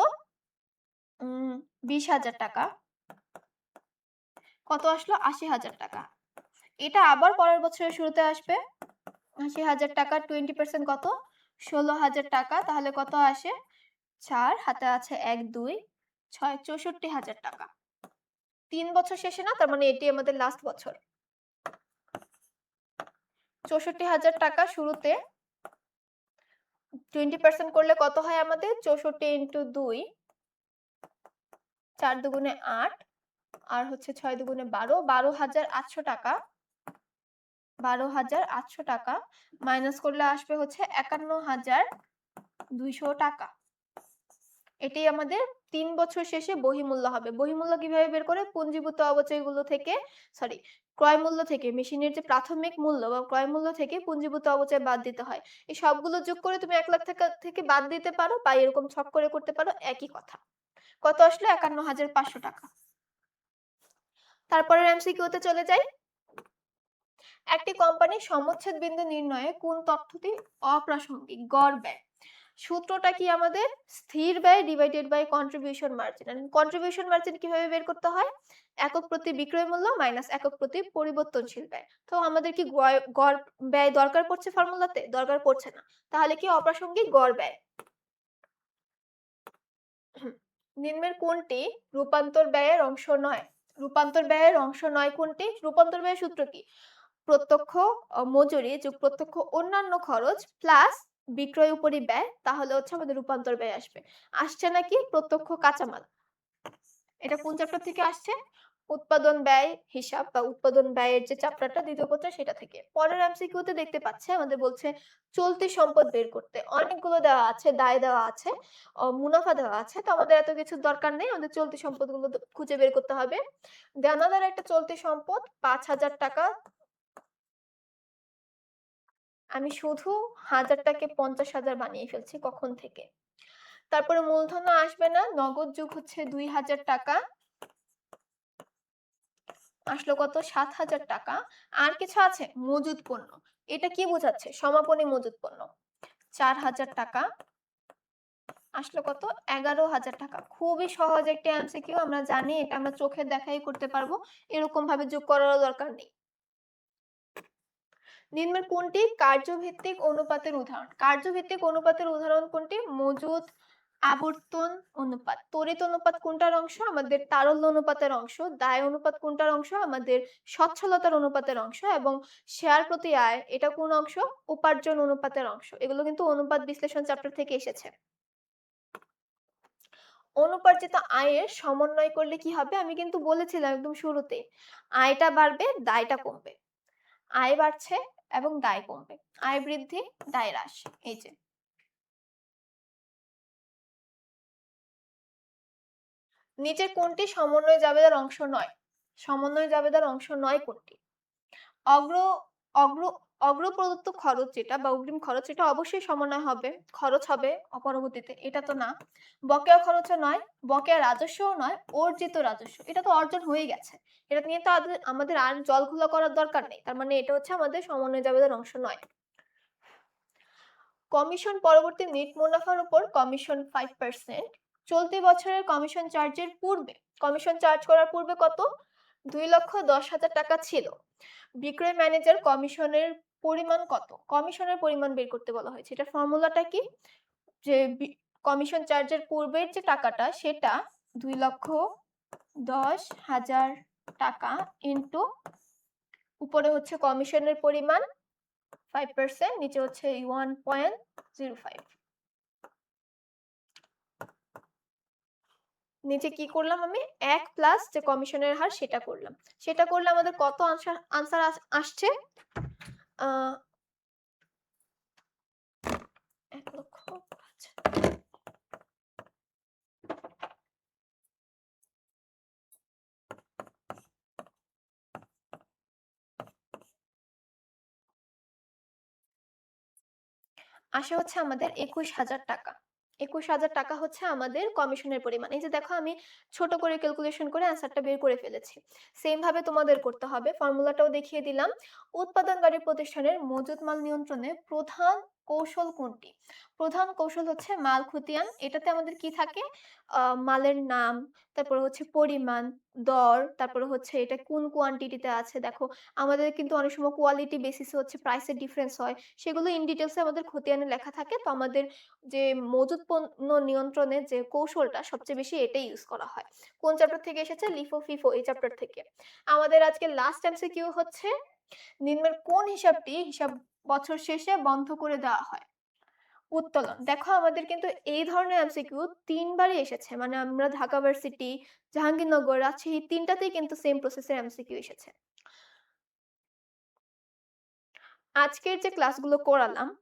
৳২০,০০০। কত আসলো? ৳৮০,০০০। এটা আবার পরের বছরের শুরুতে আসবে। ৳৮০,০০০ 20% কত? ৳১৬,০০০। তাহলে কত আসে? ৪ হাতে আছে ১, ২, ৬ ৳৬৪,০০০। ৩ বছর শেষে না? তার মানে এটি আমাদের লাস্ট বছর। ৳৬৪,০০০ শুরুতে 20% করলে কত হয় আমাদের? ৬৪ ইন্টু ২, ৪ দুগুণে ৮ আর হচ্ছে ৬ দুগুণে ১২, ৳১২,৮০০। ৳১২,৮০০ মাইনাস করলে আসবে হচ্ছে ৳৫১,২০০। এটাই আমাদের ৩ বছর শেষে বহিঃমূল্য হবে। বহিঃমূল্য কিভাবে বের করে? পুঞ্জীভূত অবচয়গুলো থেকে সরি ক্রয় মূল্য থেকে মেশিনের যে প্রাথমিক মূল্য বা ক্রয় মূল্য থেকে পুঞ্জীভূত অবচয় বাদ দিতে হয়। এই সবগুলো যোগ করে তুমি ৳১,০০,০০০ থেকে বাদ দিতে পারো বা এরকম ছক করে করতে পারো, একই কথা। কত আসলো? ৳৫১,৫০০। তারপরের এমসিকিউ তে চলে যাই। একটি কোম্পানির সমচ্ছেদ বিন্দু নির্ণয়ে কোন তথ্যটি অপ্রাসঙ্গিক? গড় ব্যয়। সূত্রটা কি আমাদের? স্থির ব্যয় ডিভাইডেড বাই কন্ট্রিবিউশন মার্জিন। আর কন্ট্রিবিউশন মার্জিন কিভাবে বের করতে হয়? একক প্রতি বিক্রয় মূল্য মাইনাস একক প্রতি পরিবর্তনশীল ব্যয়। তো আমাদের কি গড় ব্যয় দরকার পড়ছে ফর্মুলাতে? দরকার পড়ছে না। তাহলে কি অপ্রাসঙ্গিক? গড় ব্যয়। নিম্নের কোনটি রূপান্তর ব্যয়ের অংশ নয়? রূপান্তর ব্যয়ের অংশ নয় কোনটি? রূপান্তর ব্যয়ের সূত্র কি? প্রত্যক্ষ মজুরি যোগ প্রত্যক্ষ অন্যান্য খরচ প্লাস বিক্রয় উপরি ব্যয়, তাহলে হচ্ছে আমাদের রূপান্তর ব্যয় আসবে। আসছে নাকি? প্রত্যক্ষ কাঁচামাল। এটা কোন চ্যাপ্টার থেকে আসছে? উৎপাদন ব্যয় হিসাব বা উৎপাদন ব্যয়ের যে চ্যাপ্টারটা দ্বিতীয় পত্র সেটা থেকে। পরের এমসিকিউতে দেখতে পাচ্ছে আমাদের বলছে চলতি সম্পদ বের করতে। অনেকগুলো দেওয়া আছে, দায় দেওয়া আছে, মুনাফা দেওয়া আছে। তো আমাদের এত কিছুর দরকার নেই। আমাদের চলতি সম্পদগুলো খুঁজে বের করতে হবে। দানাদার একটা চলতি সম্পদ ৳৫,০০০। আমি শুধু ১০০০টাকে ৫০,০০০ বানিয়ে ফেলছি কখন থেকে। তারপরে মূলধনও আসবে না। নগদ যোগ হচ্ছে ৳২,০০০। আসলো কত? ৳৭,০০০। আর কিছু আছে? মজুদ পণ্য। এটা কি বোঝাচ্ছে? সমাপনী মজুদ পণ্য। ৳৪,০০০। আসলো কত? ৳১১,০০০। খুবই সহজ একটি এমসিকিউ। আমরা জানি এটা আমরা চোখের দেখাই করতে পারবো। এরকম ভাবে যোগ করারও দরকার নেই। নিম্নের কোনটি কার্যভিত্তিক অনুপাতের উদাহরণ? কার্যভিত্তিক অনুপাতের উদাহরণ কোনটি? মজুদ, আবর্তন অনুপাত। তড়িৎ অনুপাত কোনটার অংশ? আমাদের তারল্য অনুপাতের অংশ। দায় অনুপাত কোনটার অংশ? আমাদের সচ্ছলতার অনুপাতের অংশ। এবং শেয়ার প্রতি আয় এটা কোন অংশ? উপার্জন অনুপাতের অংশ। এগুলো কিন্তু অনুপাত বিশ্লেষণ চ্যাপ্টার থেকে এসেছে। অনুপার্জিত আয়ের সমন্বয় করলে কি হবে? আমি কিন্তু বলেছিলাম একদম শুরুতে। আয়টা বাড়বে, দায়টা কমবে। আয় বাড়ছে এবং দায় কমবে। আয় বৃদ্ধি, দায় হ্রাস। এই যে নিচের কোনটি সমন্বয় জাবেদার অংশ নয়? সমন্বয় জাবেদার অংশ নয় কোনটি? অগ্র অগ্র অগ্রপ্রদত্ত খরচ যেটা বা অগ্রিম খরচ এটা অবশ্যই সমন্বয় হবে। খরচ হবে পরবর্তীতে। এটা তো না। বকেয়া খরচও নয়, বকেয়া রাজস্বও নয়, অর্জিত রাজস্ব। এটা তো অর্জন হয়েই গেছে। এটা নিয়ে তো আমাদের আর জলঘোলা করার দরকার নেই। তার মানে এটা হচ্ছে আমাদের সমন্বয় জাবেদার অংশ নয়। কমিশন পরবর্তী নেট মুনাফার উপর কমিশন 5%। চলতি বছরের কমিশন চার্জের পূর্বে, কমিশন চার্জ করার পূর্বে কত? ২,১০,০০০ টাকা ছিল। বিক্রয় ম্যানেজার কমিশনের পরিমাণ কত? কমিশনের পরিমাণ বের করতে বলা হয়েছে। এটার ফর্মুলাটা কি? যে কমিশন চার্জের পূর্বের যে টাকাটা সেটা ২,১০,০০০ টাকা ইনটু উপরে হচ্ছে কমিশনের পরিমাণ 5%, নিচে হচ্ছে 1.05। নিচে কি করলাম আমি? ১ প্লাস যে কমিশনের হার সেটা করলাম। সেটা করলে আমাদের কত আনসার আসছে? আ ১,০০,০০০। আচ্ছা। আসে হচ্ছে আমাদের ২১,০০০ টাকা। ২১,০০০ টাকা হচ্ছে আমাদের কমিশনের পরিমাণ। এই যে দেখো আমি ছোট করে ক্যালকুলেশন করে অ্যান্সারটা বের করে ফেলেছি। সেম ভাবে তোমাদের করতে হবে। ফর্মুলাটাও দেখিয়ে দিলাম। উৎপাদনকারী প্রতিষ্ঠানের মজুত মাল নিয়ন্ত্রণে প্রধান কৌশল কোনটি? প্রধান কৌশল হচ্ছে মাল খতিয়ান। এটাতে আমাদের কি থাকে? মালের নাম, তারপরে হচ্ছে পরিমাণ, দর, তারপরে হচ্ছে এটা কোন কোয়ান্টিটিতে আছে দেখো। আমাদের কিন্তু অনেক সময় কোয়ালিটি বেসিস এ হচ্ছে প্রাইস এর ডিফারেন্স হয়। সেগুলো ইন ডিটেইলস এ আমাদের খতিয়ানে লেখা থাকে। তো আমাদের যে মজুত পণ্য নিয়ন্ত্রণের যে কৌশলটা সবচেয়ে বেশি এটাই ইউস করা হয়। কোন চ্যাপ্টার থেকে এসেছে? লিফো-ফিফো এই চ্যাপ্টার থেকে। আমাদের আজকে লাস্ট এমসিকিউ হচ্ছে নিম্নের কোন হিসাবটি বছর শেষে বন্ধ করে দেওয়া হয়? উত্তোলন। দেখো আমাদের কিন্তু এই ধরনের এমসিকিউ ৩ বারই এসেছে। মানে আমরা ঢাকা ভার্সিটি, জাহাঙ্গীরনগর, রাজশাহী ৩ টাতেই কিন্তু সেম প্রসেস এর এমসিকিউ এসেছে। আজকের যে ক্লাসগুলো করালাম,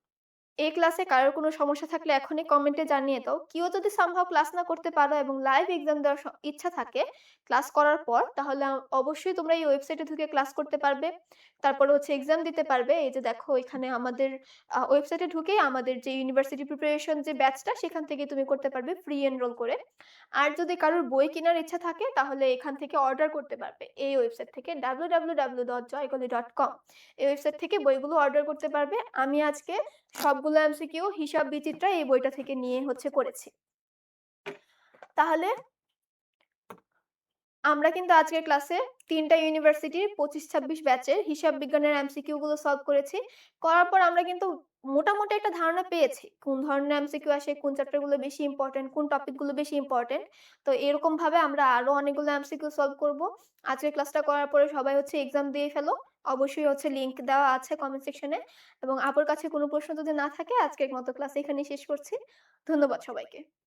এই ক্লাসে কারোর কোনো সমস্যা থাকলে এখনই কমেন্টে জানিয়ে দাও। কেউ যদি somehow ক্লাস না করতে পারো এবং লাইভ এক্সাম দেওয়ার ইচ্ছা থাকে ক্লাস করার পর, তাহলে অবশ্যই তোমরা এই ওয়েবসাইটে ঢুকে ক্লাস করতে পারবে। তারপরে হচ্ছে এক্সাম দিতে পারবে। এই যে দেখো এখানে আমাদের ওয়েবসাইটে ঢুকেই আমাদের যে ইউনিভার্সিটি প্রিপারেশন যে ব্যাচটা সেখান থেকে তুমি করতে পারবে ফ্রি এনরোল করে। আর যদি কারোর বই কেনার ইচ্ছা থাকে তাহলে এখান থেকে অর্ডার করতে পারবে। এই ওয়েবসাইট থেকে www.joycoli.com এই ওয়েবসাইট থেকে বইগুলো অর্ডার করতে পারবে। আমি আজকে সবগুলো এমসিকিউ হিসাব বিচিত্রা এই বইটা থেকে নিয়ে হচ্ছে করেছি। তাহলে আমরা কিন্তু আজকের ক্লাসে ৩ টা ইউনিভার্সিটির ২৫-২৬ ব্যাচের হিসাব বিজ্ঞানের এমসিকিউ গুলো সলভ করেছি। করার পর আমরা কিন্তু মোটামুটি একটা ধারণা পেয়েছি। কোন ধরনের এমসিকিউ আসে, কোন চ্যাপ্টার গুলো বেশি ইম্পোর্টেন্ট, কোন টপিক গুলো বেশি ইম্পোর্টেন্ট। তো এরকম ভাবে আমরা আরো অনেকগুলো এমসিকিউ সলভ করব। আজকের ক্লাসটা করার পরে সবাই হচ্ছে এক্সাম দিয়ে ফেলো। অবশ্যই হচ্ছে লিংক দেওয়া আছে কমেন্ট সেকশনে এবং আপুর কাছে কোনো প্রশ্ন যদি না থাকে আজকের মতো ক্লাস এখানেই শেষ করছি। ধন্যবাদ সবাইকে।